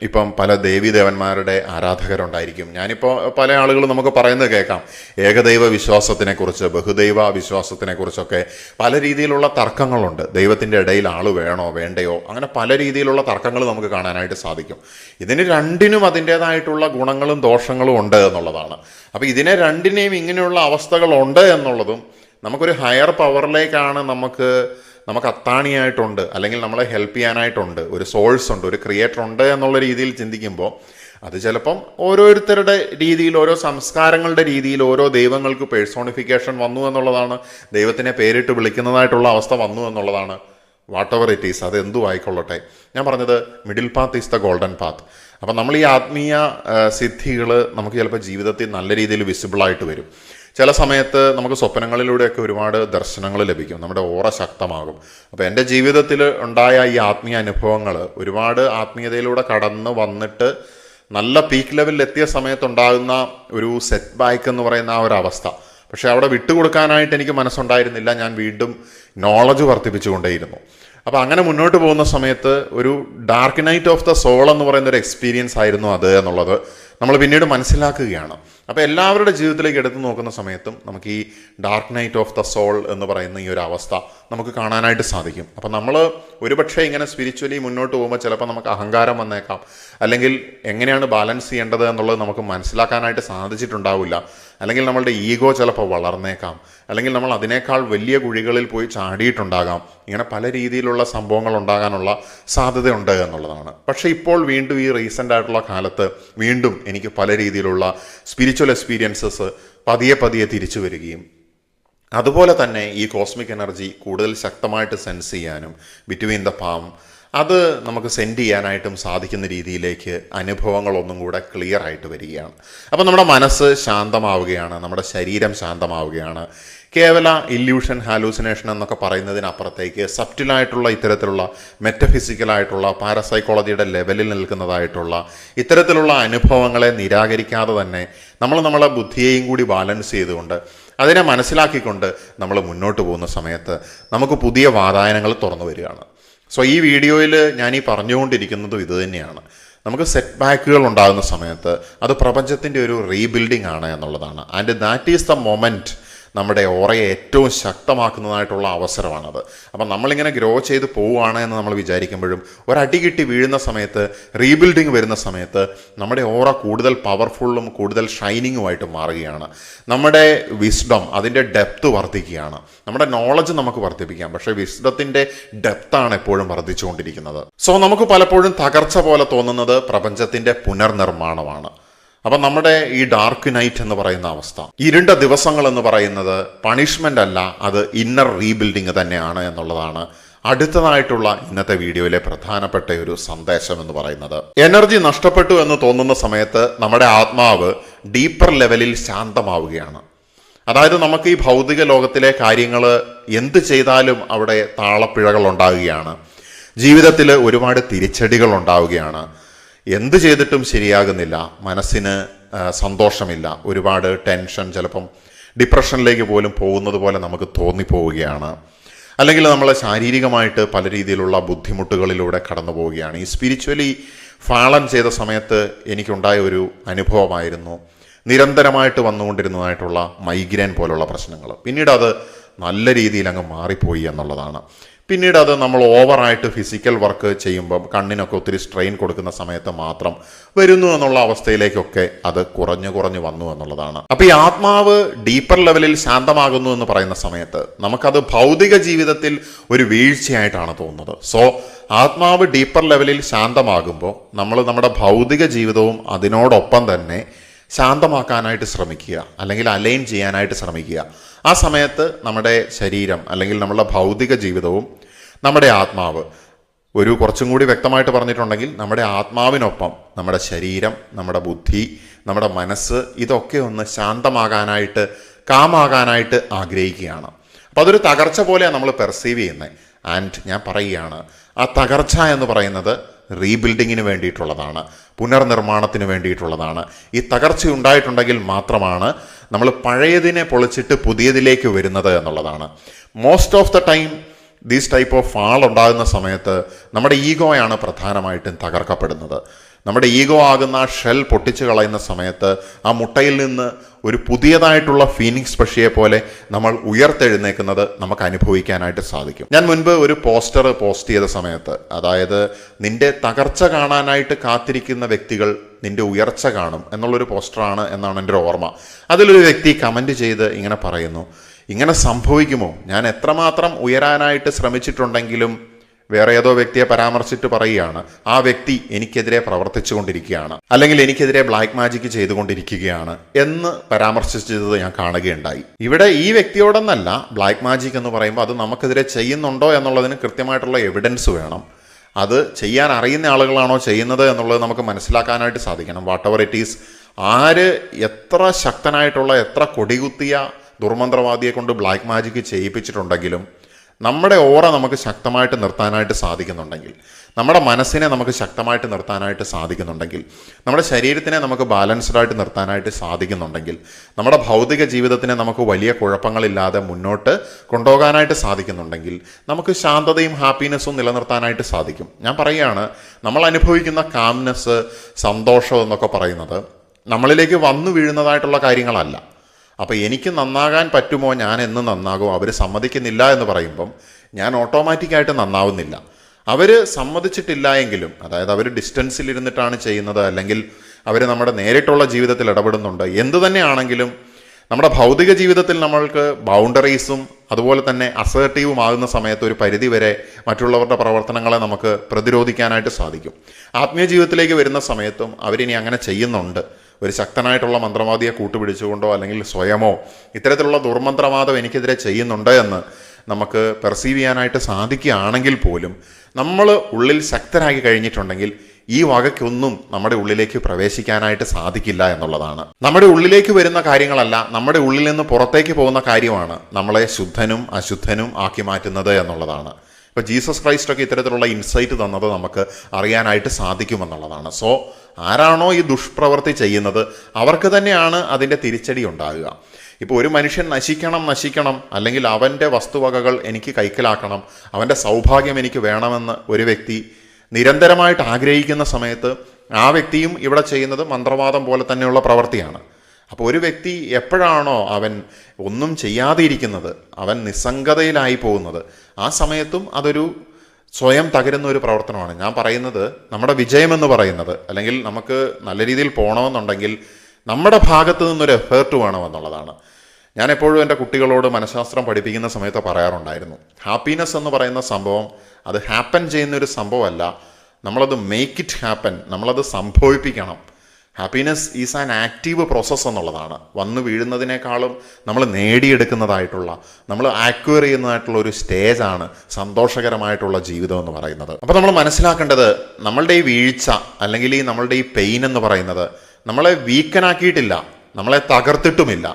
ഇപ്പം പല ദേവീദേവന്മാരുടെ ആരാധകരുണ്ടായിരിക്കും. ഞാനിപ്പോൾ പല ആളുകളും നമുക്ക് പറയുന്നത് കേൾക്കാം, ഏകദൈവ വിശ്വാസത്തിനെക്കുറിച്ച്, ബഹുദൈവ വിശ്വാസത്തിനെക്കുറിച്ചൊക്കെ പല രീതിയിലുള്ള തർക്കങ്ങളുണ്ട്. ദൈവത്തിൻ്റെ ഇടയിൽ ആൾ വേണോ വേണ്ടയോ, അങ്ങനെ പല രീതിയിലുള്ള തർക്കങ്ങൾ നമുക്ക് കാണാനായിട്ട് സാധിക്കും. ഇതിന് രണ്ടിനും അതിൻ്റേതായിട്ടുള്ള ഗുണങ്ങളും ദോഷങ്ങളും ഉണ്ട് എന്നുള്ളതാണ്. അപ്പോൾ ഇതിനെ രണ്ടിനെയും ഇങ്ങനെയുള്ള അവസ്ഥകളുണ്ട് എന്നുള്ളതും, നമുക്കൊരു ഹയർ പവറിലേക്കാണ് നമുക്ക് അത്താണിയായിട്ടുണ്ട്, അല്ലെങ്കിൽ നമ്മളെ ഹെൽപ്പ് ചെയ്യാനായിട്ടുണ്ട്, ഒരു സോഴ്സ് ഉണ്ട്, ഒരു ക്രിയേറ്റർ ഉണ്ട് എന്നുള്ള രീതിയിൽ ചിന്തിക്കുമ്പോൾ അത് ചിലപ്പം ഓരോരുത്തരുടെ രീതിയിൽ, ഓരോ സംസ്കാരങ്ങളുടെ രീതിയിൽ ഓരോ ദൈവങ്ങൾക്ക് പേഴ്സോണിഫിക്കേഷൻ വന്നു എന്നുള്ളതാണ്. ദൈവത്തിനെ പേരിട്ട് വിളിക്കുന്നതായിട്ടുള്ള അവസ്ഥ വന്നു എന്നുള്ളതാണ്. വാട്ട് എവർ ഇറ്റ് ഈസ്, അത് എന്തു ആയിക്കൊള്ളട്ടെ. ഞാൻ പറഞ്ഞത് middle path is the golden path. അപ്പം നമ്മൾ ഈ ആത്മീയ സിദ്ധികൾ നമുക്ക് ചിലപ്പോൾ ജീവിതത്തിൽ നല്ല രീതിയിൽ വിസിബിളായിട്ട് വരും. ചില സമയത്ത് നമുക്ക് സ്വപ്നങ്ങളിലൂടെയൊക്കെ ഒരുപാട് ദർശനങ്ങൾ ലഭിക്കും, നമ്മുടെ ഓറ ശക്തമാകും. അപ്പോൾ എൻ്റെ ജീവിതത്തിൽ ഉണ്ടായ ഈ ആത്മീയ അനുഭവങ്ങൾ, ഒരുപാട് ആത്മീയതയിലൂടെ കടന്ന് വന്നിട്ട് നല്ല പീക്ക് ലെവലിൽ എത്തിയ സമയത്തുണ്ടാകുന്ന ഒരു സെറ്റ് ബാക്ക് എന്ന് പറയുന്ന ആ ഒരു അവസ്ഥ, പക്ഷേ അവിടെ വിട്ടുകൊടുക്കാനായിട്ട് എനിക്ക് മനസ്സുണ്ടായിരുന്നില്ല. ഞാൻ വീണ്ടും നോളജ് വർദ്ധിപ്പിച്ചുകൊണ്ടേയിരുന്നു. അപ്പോൾ അങ്ങനെ മുന്നോട്ട് പോകുന്ന സമയത്ത് ഒരു dark night of the soul എന്ന് പറയുന്ന ഒരു എക്സ്പീരിയൻസ് ആയിരുന്നു അത് എന്നുള്ളത് നമ്മൾ പിന്നീട് മനസ്സിലാക്കുകയാണ്. അപ്പോൾ എല്ലാവരുടെ ജീവിതത്തിലേക്ക് എടുത്തു നോക്കുന്ന സമയത്തും നമുക്ക് ഈ dark night of the soul എന്ന് പറയുന്ന ഈ ഒരു അവസ്ഥ നമുക്ക് കാണാനായിട്ട് സാധിക്കും. അപ്പോൾ നമ്മൾ ഒരുപക്ഷെ ഇങ്ങനെ സ്പിരിച്വലി മുന്നോട്ട് പോകുമ്പോൾ ചിലപ്പോൾ നമുക്ക് അഹങ്കാരം വന്നേക്കാം, അല്ലെങ്കിൽ എങ്ങനെയാണ് ബാലൻസ് ചെയ്യേണ്ടത് എന്നുള്ളത് നമുക്ക് മനസ്സിലാക്കാനായിട്ട് സാധിച്ചിട്ടുണ്ടാവില്ല, അല്ലെങ്കിൽ നമ്മളുടെ ഈഗോ ചിലപ്പോൾ വളർന്നേക്കാം, അല്ലെങ്കിൽ നമ്മൾ അതിനേക്കാൾ വലിയ കുഴികളിൽ പോയി ചാടിയിട്ടുണ്ടാകാം. ഇങ്ങനെ പല രീതിയിലുള്ള സംഭവങ്ങൾ ഉണ്ടാകാനുള്ള സാധ്യതയുണ്ട് എന്നുള്ളതാണ്. പക്ഷേ ഇപ്പോൾ വീണ്ടും ഈ റീസെൻ്റ് ആയിട്ടുള്ള കാലത്ത് വീണ്ടും എനിക്ക് പല രീതിയിലുള്ള സ്പിരിച്വൽ എക്സ്പീരിയൻസസ് പതിയെ തിരിച്ചു വരികയും, അതുപോലെ തന്നെ ഈ കോസ്മിക് എനർജി കൂടുതൽ ശക്തമായിട്ട് സെൻസ് ചെയ്യാനും ബിറ്റ്വീൻ ദ പാം അത് നമുക്ക് സെൻഡ് ചെയ്യാനായിട്ടും സാധിക്കുന്ന രീതിയിലേക്ക് അനുഭവങ്ങളൊന്നും കൂടെ ക്ലിയർ ആയിട്ട് വരികയാണ്. അപ്പം നമ്മുടെ മനസ്സ് ശാന്തമാവുകയാണ്, നമ്മുടെ ശരീരം ശാന്തമാവുകയാണ്, കേവല ഇല്യൂഷൻ, ഹാലൂസിനേഷൻ എന്നൊക്കെ പറയുന്നതിനപ്പുറത്തേക്ക് സബ്റ്റിലായിട്ടുള്ള ഇത്തരത്തിലുള്ള മെറ്റഫിസിക്കലായിട്ടുള്ള പാരസൈക്കോളജിയുടെ ലെവലിൽ നിൽക്കുന്നതായിട്ടുള്ള ഇത്തരത്തിലുള്ള അനുഭവങ്ങളെ നിരാകരിക്കാതെ തന്നെ നമ്മളെ ബുദ്ധിയെയും കൂടി ബാലൻസ് ചെയ്തുകൊണ്ട് അതിനെ മനസ്സിലാക്കിക്കൊണ്ട് നമ്മൾ മുന്നോട്ട് പോകുന്ന സമയത്ത് നമുക്ക് പുതിയ വാതായനങ്ങൾ തുറന്നു വരികയാണ്. സോ ഈ വീഡിയോയിൽ ഞാൻ ഈ പറഞ്ഞുകൊണ്ടിരിക്കുന്നതും ഇത് തന്നെയാണ്. നമുക്ക് സെറ്റ് ബാക്കുകൾ ഉണ്ടാകുന്ന സമയത്ത് അത് പ്രപഞ്ചത്തിൻ്റെ ഒരു റീബിൽഡിംഗ് ആണ് എന്നുള്ളതാണ്. And that is the moment നമ്മുടെ ഓറയെ ഏറ്റവും ശക്തമാക്കുന്നതായിട്ടുള്ള അവസരമാണത്. അപ്പം നമ്മളിങ്ങനെ ഗ്രോ ചെയ്ത് പോവുകയാണ് എന്ന് നമ്മൾ വിചാരിക്കുമ്പോഴും ഒരടി കിട്ടി വീഴുന്ന സമയത്ത്, റീബിൽഡിങ് വരുന്ന സമയത്ത് നമ്മുടെ ഓറ കൂടുതൽ പവർഫുള്ളും കൂടുതൽ ഷൈനിങ്ങുമായിട്ട് മാറുകയാണ്. നമ്മുടെ വിസ്ഡം, അതിൻ്റെ ഡെപ്ത് വർദ്ധിക്കുകയാണ്. നമ്മുടെ നോളജ് നമുക്ക് വർദ്ധിപ്പിക്കാം, പക്ഷേ വിസ്ഡത്തിൻ്റെ ഡെപ്താണ് എപ്പോഴും വർദ്ധിച്ചുകൊണ്ടിരിക്കുന്നത്. സോ നമുക്ക് പലപ്പോഴും തകർച്ച പോലെ തോന്നുന്നത് പ്രപഞ്ചത്തിൻ്റെ പുനർനിർമ്മാണമാണ്. അപ്പം നമ്മുടെ ഈ ഡാർക്ക് നൈറ്റ് എന്ന് പറയുന്ന അവസ്ഥ, ഇരുണ്ട ദിവസങ്ങൾ എന്ന് പറയുന്നത് പണിഷ്മെൻ്റ് അല്ല, അത് ഇന്നർ റീബിൽഡിങ് തന്നെയാണ് എന്നുള്ളതാണ് അടുത്തതായിട്ടുള്ള ഇന്നത്തെ വീഡിയോയിലെ പ്രധാനപ്പെട്ട ഒരു സന്ദേശം എന്ന് പറയുന്നത്. എനർജി നഷ്ടപ്പെട്ടു എന്ന് തോന്നുന്ന സമയത്ത് നമ്മുടെ ആത്മാവ് ഡീപ്പർ ലെവലിൽ ശാന്തമാവുകയാണ്. അതായത് നമുക്ക് ഈ ഭൗതിക ലോകത്തിലെ കാര്യങ്ങൾ എന്ത് ചെയ്താലും അവിടെ താളപ്പിഴകൾ ഉണ്ടാവുകയാണ്. ജീവിതത്തിൽ ഒരുപാട് തിരിച്ചടികൾ ഉണ്ടാവുകയാണ്. എന്ത് ചെയ്തിട്ടും ശരിയാകുന്നില്ല, മനസ്സിന് സന്തോഷമില്ല, ഒരുപാട് ടെൻഷൻ, ചിലപ്പം ഡിപ്രഷനിലേക്ക് പോലും പോകുന്നത് പോലെ നമുക്ക് തോന്നിപ്പോവുകയാണ്. അല്ലെങ്കിൽ നമ്മൾ ശാരീരികമായിട്ട് പല രീതിയിലുള്ള ബുദ്ധിമുട്ടുകളിലൂടെ കടന്നു പോവുകയാണ്. ഈ സ്പിരിച്വലി ഫാളൻ ചെയ്ത സമയത്ത് എനിക്കുണ്ടായ ഒരു അനുഭവമായിരുന്നു നിരന്തരമായിട്ട് വന്നുകൊണ്ടിരുന്നതായിട്ടുള്ള മൈഗ്രെയിൻ പോലുള്ള പ്രശ്നങ്ങൾ. പിന്നീട് അത് നല്ല രീതിയിൽ അങ്ങ് മാറിപ്പോയി എന്നുള്ളതാണ്. പിന്നീട് അത് നമ്മൾ ഓവറായിട്ട് ഫിസിക്കൽ വർക്ക് ചെയ്യുമ്പം കണ്ണിനൊക്കെ ഒത്തിരി സ്ട്രെയിൻ കൊടുക്കുന്ന സമയത്ത് മാത്രം വരുന്നു എന്നുള്ള അവസ്ഥയിലേക്കൊക്കെ അത് കുറഞ്ഞു വന്നു എന്നുള്ളതാണ്. അപ്പോൾ ഈ ആത്മാവ് ഡീപ്പർ ലെവലിൽ ശാന്തമാകുന്നു എന്ന് പറയുന്ന സമയത്ത് നമുക്കത് ഭൗതിക ജീവിതത്തിൽ ഒരു വീഴ്ചയായിട്ടാണ് തോന്നുന്നത്. സോ ആത്മാവ് ഡീപ്പർ ലെവലിൽ ശാന്തമാകുമ്പോൾ നമ്മൾ നമ്മുടെ ഭൗതിക ജീവിതവും അതിനോടൊപ്പം തന്നെ ശാന്തമാക്കാനായിട്ട് ശ്രമിക്കുക, അല്ലെങ്കിൽ അലൈൻ ചെയ്യാനായിട്ട് ശ്രമിക്കുക. ആ സമയത്ത് നമ്മുടെ ശരീരം അല്ലെങ്കിൽ നമ്മളുടെ ഭൗതിക ജീവിതവും നമ്മുടെ ആത്മാവ്, ഒരു കുറച്ചും കൂടി വ്യക്തമായിട്ട് പറഞ്ഞിട്ടുണ്ടെങ്കിൽ നമ്മുടെ ആത്മാവിനൊപ്പം നമ്മുടെ ശരീരം, നമ്മുടെ ബുദ്ധി, നമ്മുടെ മനസ്സ്, ഇതൊക്കെ ഒന്ന് ശാന്തമാകാനായിട്ട്, കാമാകാനായിട്ട് ആഗ്രഹിക്കുകയാണ്. അപ്പോൾ അതൊരു തകർച്ച പോലെയാണ് നമ്മൾ പെർസീവ് ചെയ്യുന്നത്. ആൻഡ് ഞാൻ പറയുകയാണ്, ആ തകർച്ച എന്ന് പറയുന്നത് റീബിൽഡിങ്ങിന് വേണ്ടിയിട്ടുള്ളതാണ്, പുനർനിർമ്മാണത്തിന് വേണ്ടിയിട്ടുള്ളതാണ്. ഈ തകർച്ച ഉണ്ടായിട്ടുണ്ടെങ്കിൽ മാത്രമാണ് നമ്മൾ പഴയതിനെ പൊളിച്ചിട്ട് പുതിയതിലേക്ക് വരുന്നത് എന്നുള്ളതാണ്. Most of the time these type of fall ഉണ്ടാകുന്ന സമയത്ത് നമ്മുടെ ഈഗോയാണ് പ്രധാനമായിട്ടും തകർക്കപ്പെടുന്നത്. നമ്മുടെ ഈഗോ ആകുന്ന ഷെൽ പൊട്ടിച്ചു കളയുന്ന സമയത്ത് ആ മുട്ടയിൽ നിന്ന് ഒരു പുതിയതായിട്ടുള്ള ഫീനിക്സ് പക്ഷിയെ പോലെ നമ്മൾ ഉയർത്തെഴുന്നേക്കുന്നത് നമുക്ക് അനുഭവിക്കാനായിട്ട് സാധിക്കും. ഞാൻ മുൻപ് ഒരു പോസ്റ്റർ പോസ്റ്റ് ചെയ്ത സമയത്ത്, അതായത് നിന്റെ തകർച്ച കാണാനായിട്ട് കാത്തിരിക്കുന്ന വ്യക്തികൾ നിന്റെ ഉയർച്ച കാണും എന്നുള്ളൊരു പോസ്റ്ററാണ് എന്നാണ് എൻ്റെ ഓർമ്മ. അതിലൊരു വ്യക്തി കമൻറ്റ് ചെയ്ത് ഇങ്ങനെ പറയുന്നു, ഇങ്ങനെ സംഭവിക്കുമോ? ഞാൻ എത്രമാത്രം ഉയരാനായിട്ട് ശ്രമിച്ചിട്ടുണ്ടെങ്കിലും വേറെ ഏതോ വ്യക്തിയെ പരാമർശിച്ചിട്ട് പറയുകയാണ്, ആ വ്യക്തി എനിക്കെതിരെ പ്രവർത്തിച്ചു കൊണ്ടിരിക്കുകയാണ്, അല്ലെങ്കിൽ എനിക്കെതിരെ ബ്ലാക്ക് മാജിക് ചെയ്തുകൊണ്ടിരിക്കുകയാണ് എന്ന് പരാമർശിച്ചത് ഞാൻ കാണുകയുണ്ടായി. ഇവിടെ ഈ വ്യക്തിയോടൊന്നല്ല, ബ്ലാക്ക് മാജിക് എന്ന് പറയുമ്പോൾ അത് നമുക്കെതിരെ ചെയ്യുന്നുണ്ടോ എന്നുള്ളതിന് കൃത്യമായിട്ടുള്ള എവിഡൻസ് വേണം. അത് ചെയ്യാൻ അറിയുന്ന ആളുകളാണോ ചെയ്യുന്നത് എന്നുള്ളത് നമുക്ക് മനസ്സിലാക്കാനായിട്ട് സാധിക്കണം. വാട്ട് എവർ ഇറ്റ് ഈസ്, ആര് എത്ര ശക്തനായിട്ടുള്ള, എത്ര കൊടികുത്തിയ ദുർമന്ത്രവാദിയെ കൊണ്ട് ബ്ലാക്ക് മാജിക് ചെയ്യിപ്പിച്ചിട്ടുണ്ടെങ്കിലും നമ്മുടെ ഓറ നമുക്ക് ശക്തമായിട്ട് നിർത്താനായിട്ട് സാധിക്കുന്നുണ്ടെങ്കിൽ, നമ്മുടെ മനസ്സിനെ നമുക്ക് ശക്തമായിട്ട് നിർത്താനായിട്ട് സാധിക്കുന്നുണ്ടെങ്കിൽ, നമ്മുടെ ശരീരത്തിനെ നമുക്ക് ബാലൻസ്ഡ് ആയിട്ട് നിർത്താനായിട്ട് സാധിക്കുന്നുണ്ടെങ്കിൽ, നമ്മുടെ ഭൗതിക ജീവിതത്തിനെ നമുക്ക് വലിയ കുഴപ്പങ്ങളില്ലാതെ മുന്നോട്ട് കൊണ്ടുപോകാനായിട്ട് സാധിക്കുന്നുണ്ടെങ്കിൽ നമുക്ക് ശാന്തതയും ഹാപ്പിനെസ്സും നിലനിർത്താനായിട്ട് സാധിക്കും. ഞാൻ പറയുകയാണ്, നമ്മൾ അനുഭവിക്കുന്ന കാംനെസ്, സന്തോഷം എന്നൊക്കെ പറയുന്നത് നമ്മളിലേക്ക് വന്നു വീഴുന്നതായിട്ടുള്ള കാര്യങ്ങളല്ല. അപ്പോൾ എനിക്ക് നന്നാകാൻ പറ്റുമോ, ഞാൻ എന്ന് നന്നാകുമോ, അവർ സമ്മതിക്കുന്നില്ല എന്ന് പറയുമ്പം ഞാൻ ഓട്ടോമാറ്റിക്കായിട്ട് നന്നാവുന്നില്ല. അവർ സമ്മതിച്ചിട്ടില്ല എങ്കിലും, അതായത് അവർ ഡിസ്റ്റൻസിലിരുന്നിട്ടാണ് ചെയ്യുന്നത്, അല്ലെങ്കിൽ അവർ നമ്മുടെ നേരിട്ടുള്ള ജീവിതത്തിൽ ഇടപെടുന്നുണ്ട്, എന്തു തന്നെയാണെങ്കിലും നമ്മുടെ ഭൗതിക ജീവിതത്തിൽ നമ്മൾക്ക് ബൗണ്ടറീസും അതുപോലെ തന്നെ അസേർട്ടീവും ആകുന്ന സമയത്ത് ഒരു പരിധിവരെ മറ്റുള്ളവരുടെ പ്രവർത്തനങ്ങളെ നമുക്ക് പ്രതിരോധിക്കാനായിട്ട് സാധിക്കും. ആത്മീയ ജീവിതത്തിലേക്ക് വരുന്ന സമയത്തും അവരിനി അങ്ങനെ ചെയ്യുന്നുണ്ട്. ഒരു ശക്തനായിട്ടുള്ള മന്ത്രവാദിയെ കൂട്ടുപിടിച്ചുകൊണ്ടോ അല്ലെങ്കിൽ സ്വയമോ ഇത്തരത്തിലുള്ള ദുർമന്ത്രവാദം എനിക്കെതിരെ ചെയ്യുന്നുണ്ട് എന്ന് നമുക്ക് പെർസീവ് ചെയ്യാനായിട്ട് സാധിക്കുകയാണെങ്കിൽ പോലും നമ്മൾ ഉള്ളിൽ ശക്തരാಗಿ കഴിഞ്ഞിട്ടുണ്ടെങ്കിൽ ഈ വകയ്ക്കൊന്നും നമ്മുടെ ഉള്ളിലേക്ക് പ്രവേശിക്കാനായിട്ട് സാധിക്കില്ല എന്നുള്ളതാണ്. നമ്മുടെ ഉള്ളിലേക്ക് വരുന്ന കാര്യങ്ങളല്ല, നമ്മുടെ ഉള്ളിൽ നിന്ന് പുറത്തേക്ക് പോകുന്ന കാര്യമാണ് നമ്മളെ ശുദ്ധനും അശുദ്ധനും ആക്കി മാറ്റുന്നത് എന്നുള്ളതാണ്. ഇപ്പോൾ ജീസസ് ക്രൈസ്റ്റ് ഒക്കെ ഇത്തരത്തിലുള്ള ഇൻസൈറ്റ് തന്നത് നമുക്ക് അറിയാനായിട്ട് സാധിക്കുമെന്നുള്ളതാണ്. സോ ആരാണോ ഈ ദുഷ്പ്രവൃത്തി ചെയ്യുന്നത് അവർക്ക് തന്നെയാണ് അതിൻ്റെ തിരിച്ചടി ഉണ്ടാകുക. ഇപ്പോൾ ഒരു മനുഷ്യൻ നശിക്കണം, അല്ലെങ്കിൽ അവൻ്റെ വസ്തുവകകൾ എനിക്ക് കൈക്കലാക്കണം, അവൻ്റെ സൗഭാഗ്യം എനിക്ക് വേണമെന്ന് ഒരു വ്യക്തി നിരന്തരമായിട്ട് ആഗ്രഹിക്കുന്ന സമയത്ത് ആ വ്യക്തിയും ഇവിടെ ചെയ്യുന്നത് മന്ത്രവാദം പോലെ തന്നെയുള്ള പ്രവൃത്തിയാണ്. അപ്പോൾ ഒരു വ്യക്തി എപ്പോഴാണോ അവൻ ഒന്നും ചെയ്യാതെ ഇരിക്കുന്നത്, അവൻ നിസ്സംഗതയിലായി പോകുന്നത്, ആ സമയത്തും അതൊരു സ്വയം തകരുന്ന ഒരു പ്രവർത്തനമാണ്. ഞാൻ പറയുന്നത് നമ്മുടെ വിജയമെന്ന് പറയുന്നത്, അല്ലെങ്കിൽ നമുക്ക് നല്ല രീതിയിൽ പോകണമെന്നുണ്ടെങ്കിൽ നമ്മുടെ ഭാഗത്ത് നിന്നൊരു എഫേർട്ട് വേണമെന്നുള്ളതാണ്. ഞാൻ എപ്പോഴും എൻ്റെ കുട്ടികളോട് മനഃശാസ്ത്രം പഠിപ്പിക്കുന്ന സമയത്ത് പറയാറുണ്ടായിരുന്നു, ഹാപ്പിനെസ് എന്ന് പറയുന്ന സംഭവം അത് ഹാപ്പൻ ചെയ്യുന്നൊരു സംഭവമല്ല, നമ്മളത് മേക്ക് ഇറ്റ് ഹാപ്പൻ, നമ്മളത് സംഭവിപ്പിക്കണം. Happiness is an active process എന്നുള്ളതാണ്. വന്ന് വീഴുന്നതിനേക്കാളും നമ്മൾ നേടിയെടുക്കുന്നതായിട്ടുള്ള, നമ്മൾ ആക്വയർ ചെയ്യുന്നതായിട്ടുള്ള ഒരു സ്റ്റേജാണ് സന്തോഷകരമായിട്ടുള്ള ജീവിതം എന്ന് പറയുന്നത്. അപ്പോൾ നമ്മൾ മനസ്സിലാക്കേണ്ടത്, നമ്മളുടെ ഈ വീഴ്ച അല്ലെങ്കിൽ ഈ നമ്മളുടെ ഈ പെയിൻ എന്ന് പറയുന്നത് നമ്മളെ വീക്കനാക്കിയിട്ടില്ല, നമ്മളെ തകർത്തിട്ടുമില്ല,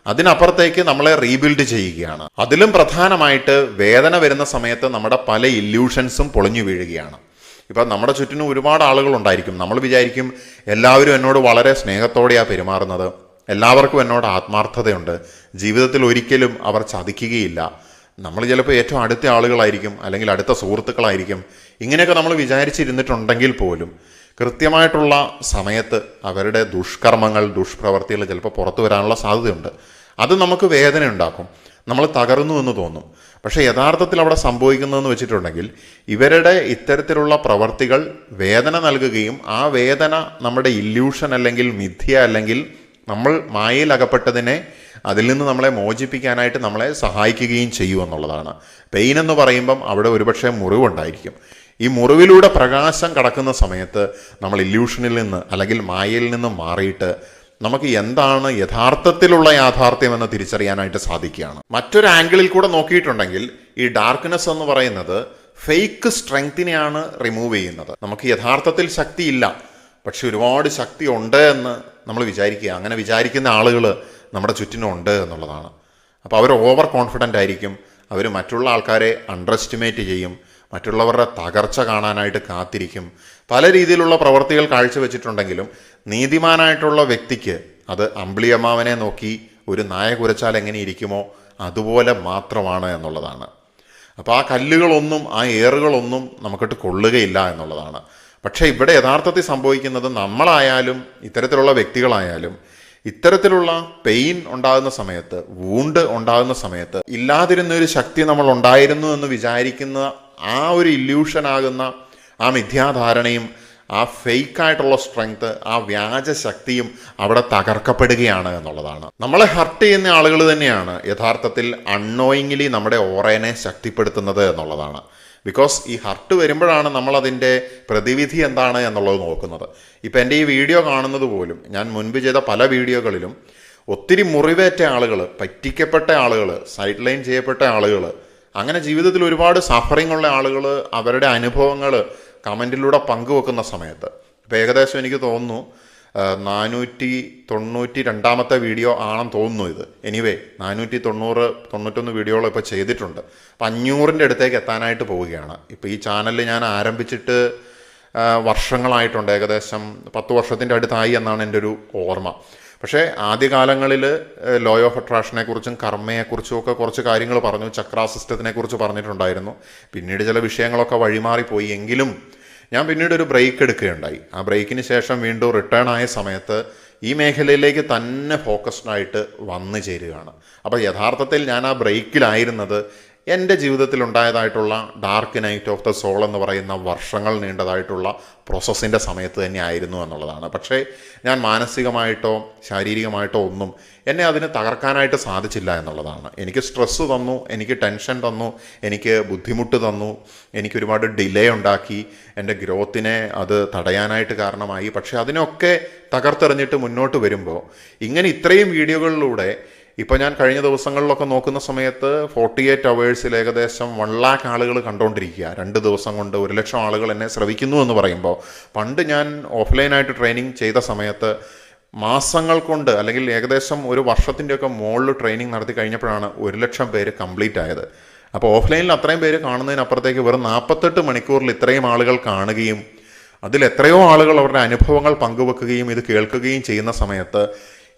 അതിനപ്പുറത്തേക്ക് നമ്മളെ റീബിൽഡ് ചെയ്യുകയാണ്. അതിലും പ്രധാനമായിട്ട് വേദന വരുന്ന സമയത്ത് നമ്മുടെ പല ഇല്യൂഷൻസും പൊളിഞ്ഞു വീഴുകയാണ്. ഇപ്പം നമ്മുടെ ചുറ്റിനും ഒരുപാട് ആളുകളുണ്ടായിരിക്കും. നമ്മൾ വിചാരിക്കും എല്ലാവരും എന്നോട് വളരെ സ്നേഹത്തോടെയാണ് പെരുമാറുന്നത്, എല്ലാവർക്കും എന്നോട് ആത്മാർത്ഥതയുണ്ട്, ജീവിതത്തിൽ ഒരിക്കലും അവർ ചതിക്കുകയില്ല. നമ്മൾ ചിലപ്പോൾ ഏറ്റവും അടുത്ത ആളുകളായിരിക്കും, അല്ലെങ്കിൽ അടുത്ത സുഹൃത്തുക്കളായിരിക്കും. ഇങ്ങനെയൊക്കെ നമ്മൾ വിചാരിച്ചിരുന്നിട്ടുണ്ടെങ്കിൽ പോലും കൃത്യമായിട്ടുള്ള സമയത്ത് അവരുടെ ദുഷ്കർമ്മങ്ങൾ, ദുഷ്പ്രവർത്തികൾ ചിലപ്പോൾ പുറത്തു വരാനുള്ള സാധ്യതയുണ്ട്. അത് നമുക്ക് വേദന ഉണ്ടാക്കും, നമ്മൾ തകർന്നു എന്ന് തോന്നും. പക്ഷേ യഥാർത്ഥത്തിൽ അവിടെ സംഭവിക്കുന്നതെന്ന് വെച്ചിട്ടുണ്ടെങ്കിൽ ഇവരുടെ ഇത്തരത്തിലുള്ള പ്രവർത്തികൾ വേദന നൽകുകയും ആ വേദന നമ്മുടെ ഇല്യൂഷൻ അല്ലെങ്കിൽ മിഥ്യ അല്ലെങ്കിൽ നമ്മൾ മായയിൽ അകപ്പെട്ടതിനെ അതിൽ നിന്ന് നമ്മളെ മോചിപ്പിക്കാനായിട്ട് നമ്മളെ സഹായിക്കുകയും ചെയ്യുമെന്നുള്ളതാണ്. പെയിൻ എന്ന് പറയുമ്പം അവിടെ ഒരുപക്ഷെ മുറിവുണ്ടായിരിക്കും. ഈ മുറിവിലൂടെ പ്രകാശം കടക്കുന്ന സമയത്ത് നമ്മൾ ഇല്യൂഷനിൽ നിന്ന് അല്ലെങ്കിൽ മായയിൽ നിന്ന് മാറിയിട്ട് നമുക്ക് എന്താണ് യഥാർത്ഥത്തിലുള്ള യാഥാർത്ഥ്യമെന്ന് തിരിച്ചറിയാനായിട്ട് സാധിക്കുകയാണ്. മറ്റൊരു ആംഗിളിൽ കൂടെ നോക്കിയിട്ടുണ്ടെങ്കിൽ ഈ ഡാർക്ക്നെസ് എന്ന് പറയുന്നത് ഫേക്ക് സ്ട്രെങ്തിനെയാണ് റിമൂവ് ചെയ്യുന്നത്. നമുക്ക് യഥാർത്ഥത്തിൽ ശക്തിയില്ല, പക്ഷെ ഒരുപാട് ശക്തി ഉണ്ട് എന്ന് നമ്മൾ വിചാരിക്കുക. അങ്ങനെ വിചാരിക്കുന്ന ആളുകൾ നമ്മുടെ ചുറ്റിനുണ്ട് എന്നുള്ളതാണ്. അപ്പോൾ അവർ ഓവർ കോൺഫിഡൻ്റ് ആയിരിക്കും, അവർ മറ്റുള്ള ആൾക്കാരെ അണ്ടർ എസ്റ്റിമേറ്റ് ചെയ്യും, മറ്റുള്ളവരുടെ തകർച്ച കാണാനായിട്ട് കാത്തിരിക്കും. പല രീതിയിലുള്ള പ്രവർത്തികൾ കാഴ്ചവെച്ചിട്ടുണ്ടെങ്കിലും നീതിമാനായിട്ടുള്ള വ്യക്തിക്ക് അത് അമ്പിളിയമ്മാവനെ നോക്കി ഒരു നായ കുരച്ചാൽ എങ്ങനെ ഇരിക്കുമോ അതുപോലെ മാത്രമാണ് എന്നുള്ളതാണ്. അപ്പോൾ ആ കല്ലുകളൊന്നും ആ ഏറുകളൊന്നും നമുക്കിട്ട് കൊള്ളുകയില്ല എന്നുള്ളതാണ്. പക്ഷേ ഇവിടെ യഥാർത്ഥത്തിൽ സംഭവിക്കുന്നത് നമ്മളായാലും ഇത്തരത്തിലുള്ള വ്യക്തികളായാലും ഇത്തരത്തിലുള്ള പെയിൻ ഉണ്ടാകുന്ന സമയത്ത്, വൂണ്ട് ഉണ്ടാകുന്ന സമയത്ത് ഇല്ലാതിരുന്നൊരു ശക്തി നമ്മൾ ഉണ്ടായിരുന്നു എന്ന് വിചാരിക്കുന്ന ആ ഒരു ഇല്യൂഷനാകുന്ന ആ മിഥ്യാധാരണയും ആ ഫേക്കായിട്ടുള്ള സ്ട്രെങ്ത്, ആ വ്യാജ ശക്തിയും അവിടെ തകർക്കപ്പെടുകയാണ് എന്നുള്ളതാണ്. നമ്മളെ ഹർട്ട് ചെയ്യുന്ന ആളുകൾ തന്നെയാണ് യഥാർത്ഥത്തിൽ അൺനോയിങ്ലി നമ്മുടെ ഓറേനെ ശക്തിപ്പെടുത്തുന്നത് എന്നുള്ളതാണ്. ബിക്കോസ് ഈ ഹർട്ട് വരുമ്പോഴാണ് നമ്മളതിൻ്റെ പ്രതിവിധി എന്താണ് എന്നുള്ളത് നോക്കുന്നത്. ഇപ്പം എൻ്റെ ഈ വീഡിയോ കാണുന്നത് പോലും ഞാൻ മുൻപ് ചെയ്ത പല വീഡിയോകളിലും ഒത്തിരി മുറിവേറ്റ ആളുകൾ, പറ്റിക്കപ്പെട്ട ആളുകൾ, സൈഡ് ലൈൻ ചെയ്യപ്പെട്ട ആളുകൾ, അങ്ങനെ ജീവിതത്തിൽ ഒരുപാട് സഫറിങ് ഉള്ള ആളുകൾ അവരുടെ അനുഭവങ്ങൾ കമൻറ്റിലൂടെ പങ്കുവെക്കുന്ന സമയത്ത് ഇപ്പോൾ ഏകദേശം എനിക്ക് തോന്നുന്നു 492 വീഡിയോ ആണെന്ന് തോന്നുന്നു ഇത്. എനിവേ 491 വീഡിയോകൾ ഇപ്പോൾ ചെയ്തിട്ടുണ്ട്. അപ്പം 500-ൻ്റെ അടുത്തേക്ക് എത്താനായിട്ട് പോവുകയാണ്. ഇപ്പോൾ ഈ ചാനൽ ഞാൻ ആരംഭിച്ചിട്ട് വർഷങ്ങളായിട്ടുണ്ട്, ഏകദേശം 10 വർഷത്തിൻ്റെ അടുത്തായി എന്നാണ് എൻ്റെ ഒരു ഓർമ്മ. പക്ഷേ ആദ്യകാലങ്ങളിൽ ലോ ഓഫ് അട്രാക്ഷനെ കുറിച്ചും കർമ്മയെക്കുറിച്ചും ഒക്കെ കുറച്ച് കാര്യങ്ങൾ പറഞ്ഞു, ചക്ര സിസ്റ്റത്തിനെ കുറിച്ച് പറഞ്ഞിട്ടുണ്ടായിരുന്നു. പിന്നീട് ചില വിഷയങ്ങളൊക്കെ വഴിമാറിപ്പോയി. എങ്കിലും ഞാൻ പിന്നീട് ഒരു ബ്രേക്ക് എടുക്കുകയുണ്ടായി. ആ ബ്രേക്കിന് ശേഷം വീണ്ടും റിട്ടേൺ ആയ സമയത്ത് ഈ മേഖലയിലേക്ക് തന്നെ ഫോക്കസ്ഡായിട്ട് വന്നു ചേരുകയാണ്. അപ്പോൾ യഥാർത്ഥത്തിൽ ഞാൻ ആ ബ്രേക്കിലായിരുന്നത് എൻ്റെ ജീവിതത്തിൽ ഉണ്ടായതായിട്ടുള്ള dark night of the soul എന്ന് പറയുന്ന വർഷങ്ങൾ നീണ്ടതായിട്ടുള്ള പ്രോസസ്സിൻ്റെ സമയത്ത് തന്നെ ആയിരുന്നു എന്നുള്ളതാണ്. പക്ഷേ ഞാൻ മാനസികമായിട്ടോ ശാരീരികമായിട്ടോ ഒന്നും എന്നെ അതിന് തകർക്കാനായിട്ട് സാധിച്ചില്ല എന്നുള്ളതാണ്. എനിക്ക് സ്ട്രെസ്സ് തന്നു, എനിക്ക് ടെൻഷൻ തന്നു, എനിക്ക് ബുദ്ധിമുട്ട് തന്നു, എനിക്കൊരുപാട് ഡിലേ ഉണ്ടാക്കി, എൻ്റെ ഗ്രോത്തിനെ അത് തടയാനായിട്ട് കാരണമായി. പക്ഷേ അതിനൊക്കെ തകർത്തെറിഞ്ഞിട്ട് മുന്നോട്ട് വരുമ്പോൾ ഇങ്ങനെ ഇത്രയും വീഡിയോകളിലൂടെ ഇപ്പോൾ ഞാൻ കഴിഞ്ഞ ദിവസങ്ങളിലൊക്കെ നോക്കുന്ന സമയത്ത് 48 അവേഴ്സിൽ ഏകദേശം 1,00,000 ആളുകൾ കണ്ടുകൊണ്ടിരിക്കുക. 2 ദിവസം കൊണ്ട് 1,00,000 ആളുകൾ എന്നെ ശ്രവിക്കുന്നു എന്ന് പറയുമ്പോൾ, പണ്ട് ഞാൻ ഓഫ്ലൈനായിട്ട് ട്രെയിനിങ് ചെയ്ത സമയത്ത് മാസങ്ങൾ കൊണ്ട് അല്ലെങ്കിൽ ഏകദേശം ഒരു വർഷത്തിൻ്റെയൊക്കെ മുകളിൽ ട്രെയിനിങ് നടത്തി കഴിഞ്ഞപ്പോഴാണ് 1,00,000 പേര് കംപ്ലീറ്റ് ആയത്. അപ്പോൾ ഓഫ്ലൈനിൽ അത്രയും പേര് കാണുന്നതിനപ്പുറത്തേക്ക് വെറും 48 മണിക്കൂറിൽ ഇത്രയും ആളുകൾ കാണുകയും അതിൽ എത്രയോ ആളുകൾ അവരുടെ അനുഭവങ്ങൾ പങ്കുവെക്കുകയും ഇത് കേൾക്കുകയും ചെയ്യുന്ന സമയത്ത്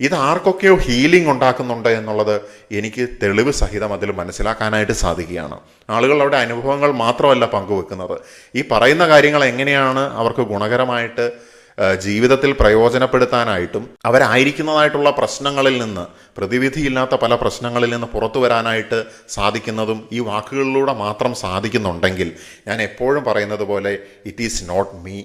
ഇത് ആർക്കൊക്കെയോ ഹീലിംഗ് ഉണ്ടാക്കുന്നുണ്ട് എന്നുള്ളത് എനിക്ക് തെളിവ് സഹിതം അതിൽ മനസ്സിലാക്കാനായിട്ട് സാധിക്കുകയാണ്. ആളുകൾ അവരുടെ അനുഭവങ്ങൾ മാത്രമല്ല പങ്കുവെക്കുന്നത്, ഈ പറയുന്ന കാര്യങ്ങൾ എങ്ങനെയാണ് അവർക്ക് ഗുണകരമായിട്ട് ജീവിതത്തിൽ പ്രയോജനപ്പെടുത്താനായിട്ടും അവരായിരിക്കുന്നതായിട്ടുള്ള പ്രശ്നങ്ങളിൽ നിന്ന്, പ്രതിവിധിയില്ലാത്ത പല പ്രശ്നങ്ങളിൽ നിന്ന് പുറത്തു വരാനായിട്ട് സാധിക്കുന്നതും ഈ വാക്കുകളിലൂടെ മാത്രം സാധിക്കുന്നുണ്ടെങ്കിൽ, ഞാൻ എപ്പോഴും പറയുന്നത് പോലെ it is not me,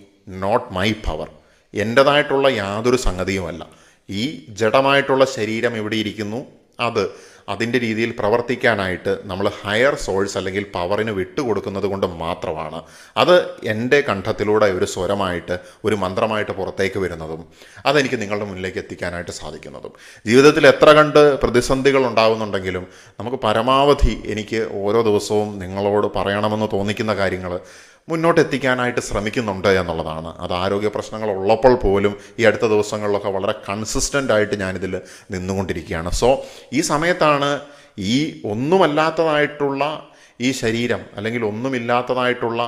not my power, എൻ്റേതായിട്ടുള്ള യാതൊരു സംഗതിയുമല്ല. ഈ ജഡമായിട്ടുള്ള ശരീരം ഇവിടെ ഇരിക്കുന്നു, അത് അതിൻ്റെ രീതിയിൽ പ്രവർത്തിക്കാനായിട്ട് നമ്മൾ ഹയർ സോഴ്സ് അല്ലെങ്കിൽ പവറിന് വിട്ടുകൊടുക്കുന്നത് കൊണ്ട് മാത്രമാണ് അത് എൻ്റെ കണ്ഠത്തിലൂടെ ഒരു സ്വരമായിട്ട്, ഒരു മന്ത്രമായിട്ട് പുറത്തേക്ക് വരുന്നതും അതെനിക്ക് നിങ്ങളുടെ മുന്നിലേക്ക് എത്തിക്കാനായിട്ട് സാധിക്കുന്നതും. ജീവിതത്തിൽ എത്ര കണ്ട് പ്രതിസന്ധികൾ ഉണ്ടാകുന്നുണ്ടെങ്കിലും നമുക്ക് പരമാവധി എനിക്ക് ഓരോ ദിവസവും നിങ്ങളോട് പറയണമെന്ന് തോന്നിക്കുന്ന കാര്യങ്ങൾ മുന്നോട്ട് എത്തിക്കാനായിട്ട് ശ്രമിക്കുന്നുണ്ട് എന്നുള്ളതാണ്. അത് ആരോഗ്യ പ്രശ്നങ്ങൾ ഉള്ളപ്പോൾ പോലും ഈ അടുത്ത ദിവസങ്ങളിലൊക്കെ വളരെ കൺസിസ്റ്റൻ്റ് ആയിട്ട് ഞാനിതിൽ നിന്നുകൊണ്ടിരിക്കുകയാണ്. സോ ഈ സമയത്താണ് ഈ ഒന്നുമല്ലാത്തതായിട്ടുള്ള ഈ ശരീരം അല്ലെങ്കിൽ ഒന്നുമില്ലാത്തതായിട്ടുള്ള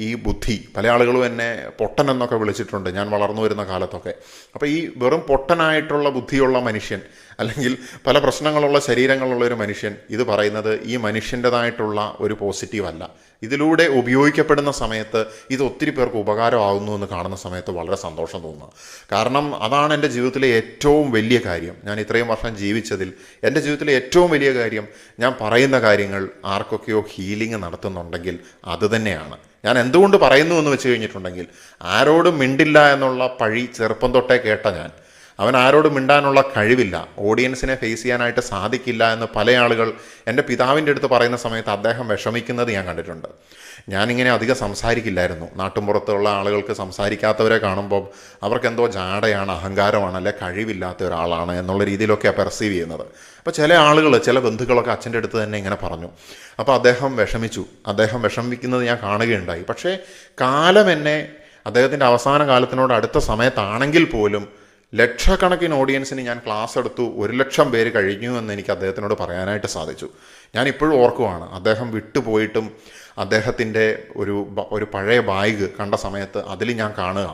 ഈ ബുദ്ധി, പല ആളുകളും എന്നെ പൊട്ടൻ എന്നൊക്കെ വിളിച്ചിട്ടുണ്ട് ഞാൻ വളർന്നു വരുന്ന കാലത്തൊക്കെ. അപ്പോൾ ഈ വെറും പൊട്ടനായിട്ടുള്ള ബുദ്ധിയുള്ള മനുഷ്യൻ അല്ലെങ്കിൽ പല പ്രശ്നങ്ങളുള്ള ശരീരങ്ങളുള്ള ഒരു മനുഷ്യൻ ഇത് പറയുന്നത് ഈ മനുഷ്യൻ്റെതായിട്ടുള്ള ഒരു പോസിറ്റീവല്ല. ഇതിലൂടെ ഉപയോഗിക്കപ്പെടുന്ന സമയത്ത് ഇത് ഒത്തിരി പേർക്ക് ഉപകാരമാകുന്നു എന്ന് കാണുന്ന സമയത്ത് വളരെ സന്തോഷം തോന്നുന്നു. കാരണം അതാണ് എൻ്റെ ജീവിതത്തിലെ ഏറ്റവും വലിയ കാര്യം. ഞാൻ ഇത്രയും വർഷം ജീവിച്ചതിൽ എൻ്റെ ജീവിതത്തിലെ ഏറ്റവും വലിയ കാര്യം, ഞാൻ പറയുന്ന കാര്യങ്ങൾ ആർക്കൊക്കെയോ ഹീലിംഗ് നടത്തുന്നുണ്ടെങ്കിൽ അത് തന്നെയാണ്. ഞാൻ എന്തുകൊണ്ട് പറയുന്നു എന്ന് വെച്ച് കഴിഞ്ഞിട്ടുണ്ടെങ്കിൽ, ആരോടും മിണ്ടില്ല എന്നുള്ള പഴി ചെറുപ്പം തൊട്ടേ കേട്ട ഞാൻ, അവൻ ആരോടും മിണ്ടാനുള്ള കഴിവില്ല, ഓഡിയൻസിനെ ഫേസ് ചെയ്യാനായിട്ട് സാധിക്കില്ല എന്ന് പല ആളുകൾ എൻ്റെ പിതാവിൻ്റെ അടുത്ത് പറയുന്ന സമയത്ത് അദ്ദേഹം വിഷമിക്കുന്നത് ഞാൻ കണ്ടിട്ടുണ്ട്. ഞാനിങ്ങനെ അധികം സംസാരിക്കില്ലായിരുന്നു. നാട്ടുമ്പുറത്തുള്ള ആളുകൾക്ക് സംസാരിക്കാത്തവരെ കാണുമ്പോൾ അവർക്കെന്തോ ജാടയാണ്, അഹങ്കാരമാണ്, അല്ലെ കഴിവില്ലാത്ത ഒരാളാണ് എന്നുള്ള രീതിയിലൊക്കെയാണ് പെർസീവ് ചെയ്യുന്നത്. അപ്പോൾ ചില ആളുകൾ, ചില ബന്ധുക്കളൊക്കെ അച്ഛൻ്റെ അടുത്ത് തന്നെ ഇങ്ങനെ പറഞ്ഞു. അപ്പോൾ അദ്ദേഹം വിഷമിച്ചു. അദ്ദേഹം വിഷമിക്കുന്നത് ഞാൻ കാണുകയുണ്ടായി. പക്ഷേ കാലം എന്നെ അദ്ദേഹത്തിൻ്റെ അവസാന കാലത്തിനോട് അടുത്ത സമയത്താണെങ്കിൽ പോലും ലക്ഷക്കണക്കിന് ഓഡിയൻസിന് ഞാൻ ക്ലാസ് എടുത്തു, 1,00,000 പേര് കഴിഞ്ഞു എന്ന് എനിക്ക് അദ്ദേഹത്തിനോട് പറയാനായിട്ട് സാധിച്ചു. ഞാനിപ്പോഴും ഓർക്കുവാണ്, അദ്ദേഹം വിട്ടുപോയിട്ടും അദ്ദേഹത്തിൻ്റെ ഒരു പഴയ ബാഗ് കണ്ട സമയത്ത് അതിൽ ഞാൻ കാണുക,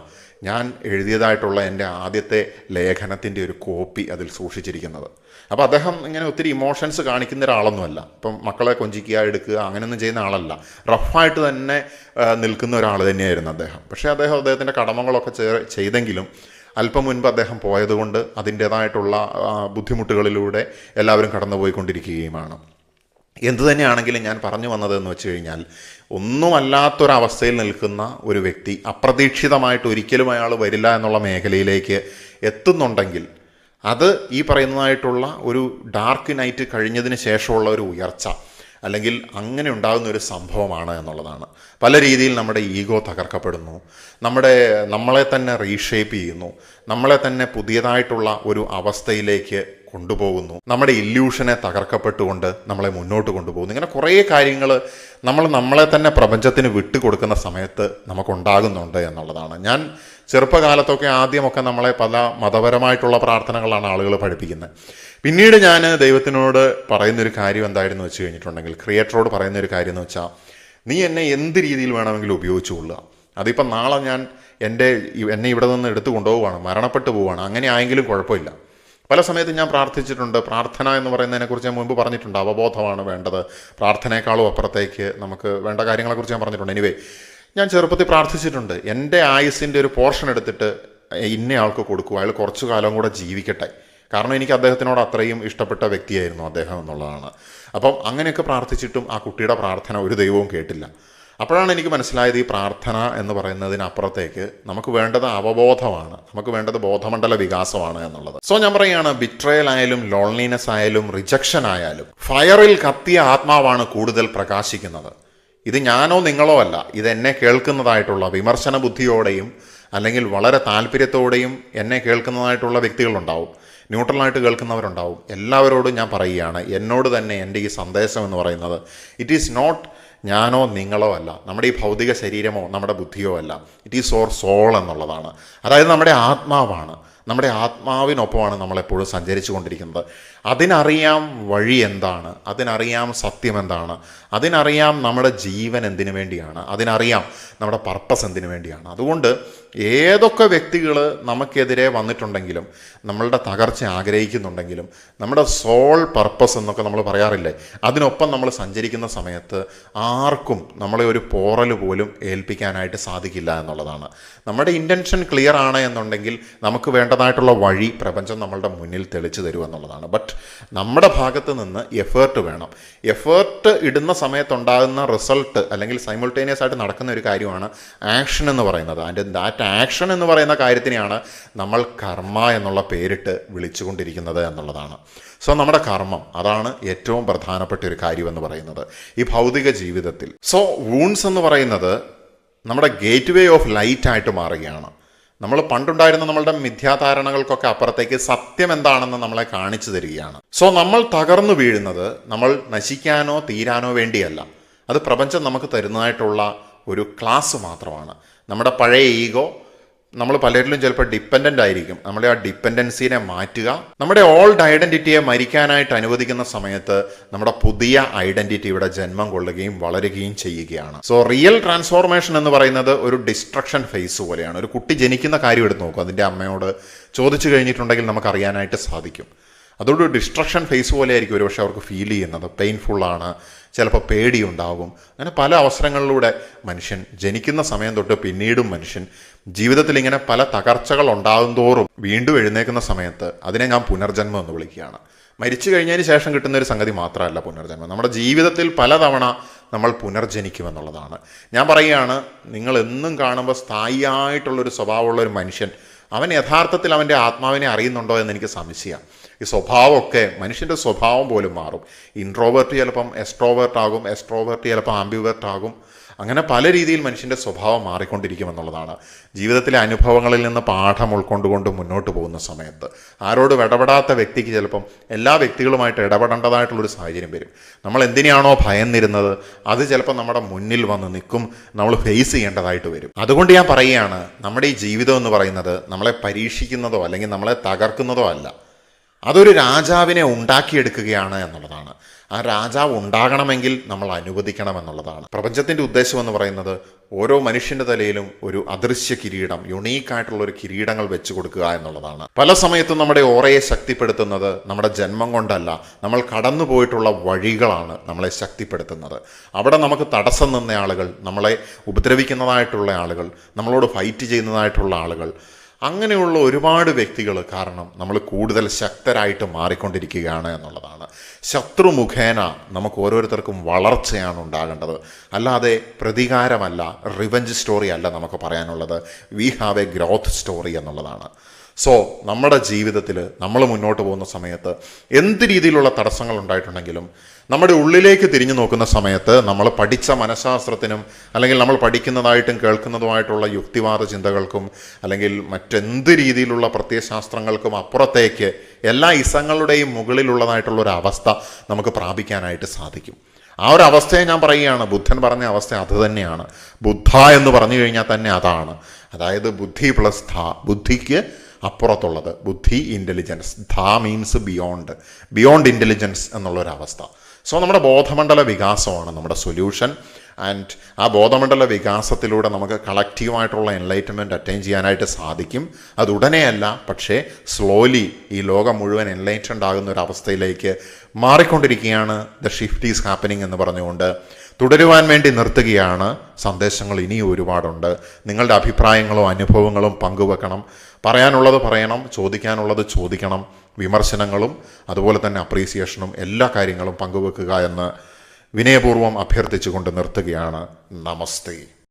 ഞാൻ എഴുതിയതായിട്ടുള്ള എൻ്റെ ആദ്യത്തെ ലേഖനത്തിൻ്റെ ഒരു കോപ്പി അതിൽ സൂക്ഷിച്ചിരിക്കുന്നത്. അപ്പോൾ അദ്ദേഹം ഇങ്ങനെ ഒത്തിരി ഇമോഷൻസ് കാണിക്കുന്ന ഒരാളൊന്നുമല്ല. ഇപ്പം മക്കളെ കൊഞ്ചിക്കുക, എടുക്കുക, അങ്ങനെയൊന്നും ചെയ്യുന്ന ആളല്ല. റഫായിട്ട് തന്നെ നിൽക്കുന്ന ഒരാൾ തന്നെയായിരുന്നു അദ്ദേഹം. പക്ഷേ അദ്ദേഹത്തിൻ്റെ കടമകളൊക്കെ ചെയ്തെങ്കിലും അല്പം മുൻപ് അദ്ദേഹം പോയതുകൊണ്ട് അതിൻ്റേതായിട്ടുള്ള ബുദ്ധിമുട്ടുകളിലൂടെ എല്ലാവരും കടന്നുപോയിക്കൊണ്ടിരിക്കുകയുമാണ്. എന്തു തന്നെയാണെങ്കിലും ഞാൻ പറഞ്ഞു വന്നതെന്ന് വെച്ച് കഴിഞ്ഞാൽ, ഒന്നുമല്ലാത്തൊരവസ്ഥയിൽ നിൽക്കുന്ന ഒരു വ്യക്തി അപ്രതീക്ഷിതമായിട്ട് ഒരിക്കലും അയാൾ വരില്ല എന്നുള്ള മേഖലയിലേക്ക് എത്തുന്നുണ്ടെങ്കിൽ അത് ഈ പറയുന്നതായിട്ടുള്ള ഒരു ഡാർക്ക് നൈറ്റ് കഴിഞ്ഞതിന് ശേഷമുള്ള ഒരു ഉയർച്ച അല്ലെങ്കിൽ അങ്ങനെ ഉണ്ടാകുന്ന ഒരു സംഭവമാണ് എന്നുള്ളതാണ്. പല രീതിയിൽ നമ്മുടെ ഈഗോ തകർക്കപ്പെടുന്നു, നമ്മളെ തന്നെ റീഷേപ്പ് ചെയ്യുന്നു, നമ്മളെ തന്നെ പുതിയതായിട്ടുള്ള ഒരു അവസ്ഥയിലേക്ക് കൊണ്ടുപോകുന്നു, നമ്മുടെ ഇല്യൂഷനെ തകർക്കപ്പെട്ടുകൊണ്ട് നമ്മളെ മുന്നോട്ട് കൊണ്ടുപോകുന്നു. ഇങ്ങനെ കുറേ കാര്യങ്ങൾ നമ്മളെ തന്നെ പ്രപഞ്ചത്തിന് വിട്ടുകൊടുക്കുന്ന സമയത്ത് നമുക്കുണ്ടാകുന്നുണ്ട് എന്നുള്ളതാണ്. ഞാൻ ചെറുപ്പകാലത്തൊക്കെ ആദ്യമൊക്കെ നമ്മളെ പല മതപരമായിട്ടുള്ള പ്രാർത്ഥനകളാണ് ആളുകൾ പഠിപ്പിക്കുന്നത്. പിന്നീട് ഞാൻ ദൈവത്തിനോട് പറയുന്നൊരു കാര്യം എന്തായിരുന്നു വെച്ച് കഴിഞ്ഞിട്ടുണ്ടെങ്കിൽ, ക്രിയേറ്ററോട് പറയുന്നൊരു കാര്യം എന്ന് വെച്ചാൽ, നീ എന്നെ എന്ത് രീതിയിൽ വേണമെങ്കിലും ഉപയോഗിച്ചു കൊള്ളുക. അതിപ്പം നാളെ എന്നെ ഇവിടെ നിന്ന് എടുത്തു കൊണ്ടുപോവുകയാണ്, മരണപ്പെട്ടു പോവുകയാണ്, അങ്ങനെ ആയെങ്കിലും കുഴപ്പമില്ല. പല സമയത്തും ഞാൻ പ്രാർത്ഥിച്ചിട്ടുണ്ട്. പ്രാർത്ഥന എന്ന് പറയുന്നതിനെക്കുറിച്ച് ഞാൻ മുൻപ് പറഞ്ഞിട്ടുണ്ട്. അവബോധമാണ് വേണ്ടത്, പ്രാർത്ഥനയെക്കാളും അപ്പുറത്തേക്ക് നമുക്ക് വേണ്ട കാര്യങ്ങളെക്കുറിച്ച് ഞാൻ പറഞ്ഞിട്ടുണ്ട്. എനിവേ, ഞാൻ ചെറുപ്പത്തിൽ പ്രാർത്ഥിച്ചിട്ടുണ്ട്, എൻ്റെ ആയുസിൻ്റെ ഒരു പോർഷൻ എടുത്തിട്ട് ഇന്നയാൾക്ക് കൊടുക്കുക, അയാൾ കുറച്ചു കാലം കൂടെ ജീവിക്കട്ടെ. കാരണം എനിക്ക് അദ്ദേഹത്തിനോട് അത്രയും ഇഷ്ടപ്പെട്ട വ്യക്തിയായിരുന്നു അദ്ദേഹം എന്നുള്ളതാണ്. അപ്പം അങ്ങനെയൊക്കെ പ്രാർത്ഥിച്ചിട്ടും ആ കുട്ടിയുടെ പ്രാർത്ഥന ഒരു ദൈവവും കേട്ടില്ല. അപ്പോഴാണ് എനിക്ക് മനസ്സിലായത്, ഈ പ്രാർത്ഥന എന്ന് പറയുന്നതിനപ്പുറത്തേക്ക് നമുക്ക് വേണ്ടത് അവബോധമാണ്, നമുക്ക് വേണ്ടത് ബോധമണ്ഡല വികാസമാണ് എന്നുള്ളത്. സോ ഞാൻ പറയുകയാണ്, ബിട്രയൽ ആയാലും ലോൺലിനെസ് ആയാലും റിജക്ഷൻ ആയാലും ഫയറിൽ കത്തിയ ആത്മാവാണ് കൂടുതൽ പ്രകാശിക്കുന്നത്. ഇത് ഞാനോ നിങ്ങളോ അല്ല, ഇത് എന്നെ കേൾക്കുന്നതായിട്ടുള്ള വിമർശന ബുദ്ധിയോടെയും അല്ലെങ്കിൽ വളരെ താല്പര്യത്തോടെയും എന്നെ കേൾക്കുന്നതായിട്ടുള്ള വ്യക്തികളുണ്ടാവും. ന്യൂട്രലായിട്ട് കേൾക്കുന്നവരുണ്ടാവും. എല്ലാവരോടും ഞാൻ പറയുകയാണ്, എന്നോട് തന്നെ എൻ്റെ ഈ സന്ദേശം എന്ന് പറയുന്നത്, ഇറ്റ് ഈസ് നോട്ട് ഞാനോ നിങ്ങളോ അല്ല, നമ്മുടെ ഈ ഭൗതിക ശരീരമോ നമ്മുടെ ബുദ്ധിയോ അല്ല, ഇറ്റ് ഈസ് ഓർ സോൾ എന്നുള്ളതാണ്. അതായത് നമ്മുടെ ആത്മാവാണ്. നമ്മുടെ ആത്മാവിനൊപ്പമാണ് നമ്മളെപ്പോഴും സഞ്ചരിച്ചു കൊണ്ടിരിക്കുന്നത്. അതിനറിയാം വഴി എന്താണ്, അതിനറിയാം സത്യം എന്താണ്, അതിനറിയാം നമ്മുടെ ജീവൻ എന്തിനു വേണ്ടിയാണ്, അതിനറിയാം നമ്മുടെ പർപ്പസ് എന്തിനു വേണ്ടിയാണ്. അതുകൊണ്ട് ഏതൊക്കെ വ്യക്തികൾ നമുക്കെതിരെ വന്നിട്ടുണ്ടെങ്കിലും, നമ്മളുടെ തകർച്ച ആഗ്രഹിക്കുന്നുണ്ടെങ്കിലും, നമ്മുടെ സോൾ പർപ്പസ് എന്നൊക്കെ നമ്മൾ പറയാറില്ലേ, അതിനൊപ്പം നമ്മൾ സഞ്ചരിക്കുന്ന സമയത്ത് ആർക്കും നമ്മളെ ഒരു പോറൽ പോലും ഏൽപ്പിക്കാനായിട്ട് സാധിക്കില്ല എന്നുള്ളതാണ്. നമ്മുടെ ഇൻറ്റൻഷൻ ക്ലിയർ ആണ് എന്നുണ്ടെങ്കിൽ നമുക്ക് വേണ്ടതായിട്ടുള്ള വഴി പ്രപഞ്ചം നമ്മളുടെ മുന്നിൽ തെളിച്ചു തരും എന്നുള്ളതാണ്. ബട്ട് നമ്മുടെ ഭാഗത്ത് നിന്ന് എഫേർട്ട് വേണം. എഫേർട്ട് ഇടുന്ന സമയത്തുണ്ടാകുന്ന റിസൾട്ട് അല്ലെങ്കിൽ സൈമിൾട്ടേനിയസ് ആയിട്ട് നടക്കുന്ന ഒരു കാര്യമാണ് ആക്ഷൻ എന്ന് പറയുന്നത്. ആൻഡ് ദാറ്റ് ആക്ഷൻ എന്ന് പറയുന്ന കാര്യത്തിനെയാണ് നമ്മൾ കർമ്മ എന്നുള്ള പേരിട്ട് വിളിച്ചുകൊണ്ടിരിക്കുന്നത് എന്നുള്ളതാണ്. സോ നമ്മുടെ കർമ്മം, അതാണ് ഏറ്റവും പ്രധാനപ്പെട്ട ഒരു കാര്യമെന്ന് പറയുന്നത് ഈ ഭൗതിക ജീവിതത്തിൽ. സോ വൂൺസ് എന്ന് പറയുന്നത് നമ്മുടെ ഗേറ്റ് വേ ഓഫ് ലൈറ്റ് ആയിട്ട് മാറുകയാണ്. നമ്മൾ പണ്ടുണ്ടായിരുന്ന നമ്മളുടെ മിഥ്യാധാരണകൾക്കൊക്കെ അപ്പുറത്തേക്ക് സത്യം എന്താണെന്ന് നമ്മളെ കാണിച്ചു തരികയാണ്. സോ നമ്മൾ തകർന്നു വീഴുന്നത് നമ്മൾ നശിക്കാനോ തീരാനോ വേണ്ടിയല്ല. അത് പ്രപഞ്ചം നമുക്ക് തരുന്നതായിട്ടുള്ള ഒരു ക്ലാസ് മാത്രമാണ്. നമ്മുടെ പഴയ ഈഗോ, നമ്മൾ പലരിലും ചിലപ്പോൾ ഡിപ്പെൻഡൻ്റ് ആയിരിക്കും. നമ്മുടെ ആ ഡിപ്പെൻഡൻസിനെ മാറ്റുക, നമ്മുടെ ഓൾഡ് ഐഡൻറ്റിറ്റിയെ മരിക്കാനായിട്ട് അനുവദിക്കുന്ന സമയത്ത് നമ്മുടെ പുതിയ ഐഡൻറ്റിറ്റി ഇവിടെ ജന്മം കൊള്ളുകയും വളരുകയും ചെയ്യുകയാണ്. സോ റിയൽ ട്രാൻസ്ഫോർമേഷൻ എന്ന് പറയുന്നത് ഒരു ഡിസ്ട്രക്ഷൻ ഫേസ് പോലെയാണ്. ഒരു കുട്ടി ജനിക്കുന്ന കാര്യം എടുത്ത് നോക്കും, അതിൻ്റെ അമ്മയോട് ചോദിച്ചു കഴിഞ്ഞിട്ടുണ്ടെങ്കിൽ നമുക്കറിയാനായിട്ട് സാധിക്കും. അതൊരു ഡിസ്ട്രക്ഷൻ ഫേസ് പോലെ ആയിരിക്കും ഒരുപക്ഷെ അവർക്ക് ഫീൽ ചെയ്യുന്നത്. പെയിൻഫുള്ളാണ്, ചിലപ്പോൾ പേടിയുണ്ടാകും. അങ്ങനെ പല അവസരങ്ങളിലൂടെ മനുഷ്യൻ ജനിക്കുന്ന സമയം തൊട്ട് പിന്നീടും മനുഷ്യൻ ജീവിതത്തിൽ ഇങ്ങനെ പല തകർച്ചകൾ ഉണ്ടാകും തോറും വീണ്ടും എഴുന്നേക്കുന്ന സമയത്ത് അതിനെ ഞാൻ പുനർജന്മം എന്ന് വിളിക്കുകയാണ്. മരിച്ചു കഴിഞ്ഞതിന് ശേഷം കിട്ടുന്ന ഒരു സംഗതി മാത്രമല്ല പുനർജന്മം. നമ്മുടെ ജീവിതത്തിൽ പലതവണ നമ്മൾ പുനർജനിക്കുമെന്നുള്ളതാണ്. ഞാൻ പറയുകയാണ്, നിങ്ങൾ എന്നും കാണുമ്പോൾ സ്ഥായിയായിട്ടുള്ളൊരു സ്വഭാവമുള്ള ഒരു മനുഷ്യൻ, അവൻ യഥാർത്ഥത്തിൽ അവൻ്റെ ആത്മാവിനെ അറിയുന്നുണ്ടോ എന്ന് എനിക്ക് സംശയമാണ്. ഈ സ്വഭാവമൊക്കെ മനുഷ്യൻ്റെ സ്വഭാവം പോലും മാറും. ഇൻട്രോവേർട്ട് ചിലപ്പം എക്സ്ട്രോവേർട്ട് ആകും, എക്സ്ട്രോവേർട്ട് ചിലപ്പോൾ ആംബിവേർട്ട് ആകും. അങ്ങനെ പല രീതിയിൽ മനുഷ്യൻ്റെ സ്വഭാവം മാറിക്കൊണ്ടിരിക്കുമെന്നുള്ളതാണ്. ജീവിതത്തിലെ അനുഭവങ്ങളിൽ നിന്ന് പാഠം ഉൾക്കൊണ്ടുകൊണ്ട് മുന്നോട്ട് പോകുന്ന സമയത്ത് ആരോട് ഇടപെടാത്ത വ്യക്തിക്ക് ചിലപ്പം എല്ലാ വ്യക്തികളുമായിട്ട് ഇടപെടേണ്ടതായിട്ടുള്ളൊരു സാഹചര്യം വരും. നമ്മൾ എന്തിനാണോ ഭയന്നിരുന്നത് അത് ചിലപ്പോൾ നമ്മുടെ മുന്നിൽ വന്ന് നിൽക്കും, നമ്മൾ ഫേസ് ചെയ്യേണ്ടതായിട്ട് വരും. അതുകൊണ്ട് ഞാൻ പറയുകയാണ്, നമ്മുടെ ഈ ജീവിതം എന്ന് പറയുന്നത് നമ്മളെ പരീക്ഷിക്കുന്നതോ അല്ലെങ്കിൽ നമ്മളെ തകർക്കുന്നതോ അല്ല, അതൊരു രാജാവിനെ ഉണ്ടാക്കിയെടുക്കുകയാണ് എന്നുള്ളതാണ്. ആ രാജാവ് ഉണ്ടാകണമെങ്കിൽ നമ്മൾ അനുവദിക്കണം എന്നുള്ളതാണ്. പ്രപഞ്ചത്തിൻ്റെ ഉദ്ദേശം എന്ന് പറയുന്നത് ഓരോ മനുഷ്യൻ്റെ തലയിലും ഒരു അദൃശ്യ കിരീടം, യുണീക്കായിട്ടുള്ള ഒരു കിരീടങ്ങൾ വെച്ചു കൊടുക്കുക എന്നുള്ളതാണ്. പല സമയത്തും നമ്മുടെ ഓറയെ ശക്തിപ്പെടുത്തുന്നത് നമ്മുടെ ജന്മം കൊണ്ടല്ല, നമ്മൾ കടന്നു പോയിട്ടുള്ള വഴികളാണ് നമ്മളെ ശക്തിപ്പെടുത്തുന്നത്. അവിടെ നമുക്ക് തടസ്സം നിന്ന ആളുകൾ, നമ്മളെ ഉപദ്രവിക്കുന്നതായിട്ടുള്ള ആളുകൾ, നമ്മളോട് ഫൈറ്റ് ചെയ്യുന്നതായിട്ടുള്ള ആളുകൾ, അങ്ങനെയുള്ള ഒരുപാട് വ്യക്തികൾ കാരണം നമ്മൾ കൂടുതൽ ശക്തരായിട്ട് മാറിക്കൊണ്ടിരിക്കുകയാണ് എന്നുള്ളതാണ്. ശത്രു മുഖേന നമുക്ക് ഓരോരുത്തർക്കും വളർച്ചയാണ് ഉണ്ടാകേണ്ടത്, അല്ലാതെ പ്രതികാരമല്ല, റിവെഞ്ച് സ്റ്റോറി അല്ല നമുക്ക് പറയാനുള്ളത്. We have A growth story എന്നുള്ളതാണ്. സോ നമ്മുടെ ജീവിതത്തിൽ നമ്മൾ മുന്നോട്ട് പോകുന്ന സമയത്ത് എന്ത് രീതിയിലുള്ള തടസ്സങ്ങൾ ഉണ്ടായിട്ടുണ്ടെങ്കിലും നമ്മുടെ ഉള്ളിലേക്ക് തിരിഞ്ഞു നോക്കുന്ന സമയത്ത് നമ്മൾ പഠിച്ച മനഃശാസ്ത്രത്തിനും അല്ലെങ്കിൽ നമ്മൾ പഠിക്കുന്നതായിട്ടും കേൾക്കുന്നതുമായിട്ടുള്ള യുക്തിവാദ ചിന്തകൾക്കും അല്ലെങ്കിൽ മറ്റെന്ത് രീതിയിലുള്ള പ്രത്യയശാസ്ത്രങ്ങൾക്കും അപ്പുറത്തേക്ക് എല്ലാ ഇസങ്ങളുടെയും മുകളിലുള്ളതായിട്ടുള്ള ഒരു അവസ്ഥ നമുക്ക് പ്രാപിക്കാനായിട്ട് സാധിക്കും. ആ ഒരു അവസ്ഥയെ ഞാൻ പറയുകയാണ്, ബുദ്ധൻ പറഞ്ഞ അവസ്ഥ അത് തന്നെയാണ്. ബുദ്ധ എന്ന് പറഞ്ഞു കഴിഞ്ഞാൽ തന്നെ അതാണ്. അതായത് ബുദ്ധി പ്ലസ് ധ, ബുദ്ധിക്ക് അപ്പുറത്തുള്ളത്, ബുദ്ധി ഇൻ്റലിജൻസ്, ധ മീൻസ് ബിയോണ്ട് ഇൻ്റലിജൻസ് എന്നുള്ളൊരവസ്ഥ. സോ നമ്മുടെ ബോധമണ്ഡല വികാസമാണ് നമ്മുടെ സൊല്യൂഷൻ. ആൻഡ് ആ ബോധമണ്ഡല വികാസത്തിലൂടെ നമുക്ക് കളക്റ്റീവായിട്ടുള്ള എൻലൈറ്റൻമെൻറ്റ് അറ്റൈൻ ചെയ്യാനായിട്ട് സാധിക്കും. അത് ഉടനെയല്ല, പക്ഷേ സ്ലോലി ഈ ലോകം മുഴുവൻ എൻലൈറ്റൻഡ് ആകുന്ന ഒരു അവസ്ഥയിലേക്ക് മാറിക്കൊണ്ടിരിക്കുകയാണ്. ദ ഷിഫ്റ്റ് ഈസ് ഹാപ്പനിങ് എന്ന് പറഞ്ഞുകൊണ്ട് തുടരുവാൻ വേണ്ടി നിർത്തുകയാണ്. സന്ദേശങ്ങൾ ഇനിയും ഒരുപാടുണ്ട്. നിങ്ങളുടെ അഭിപ്രായങ്ങളും അനുഭവങ്ങളും പങ്കുവെക്കണം. പറയാനുള്ളത് പറയണം, ചോദിക്കാനുള്ളത് ചോദിക്കണം. വിമർശനങ്ങളും അതുപോലെ തന്നെ അപ്രീസിയേഷനും എല്ലാ കാര്യങ്ങളും പങ്കുവെക്കുക എന്ന് വിനയപൂർവ്വം അഭ്യർത്ഥിച്ചുകൊണ്ട് നിർത്തുകയാണ്. നമസ്തേ.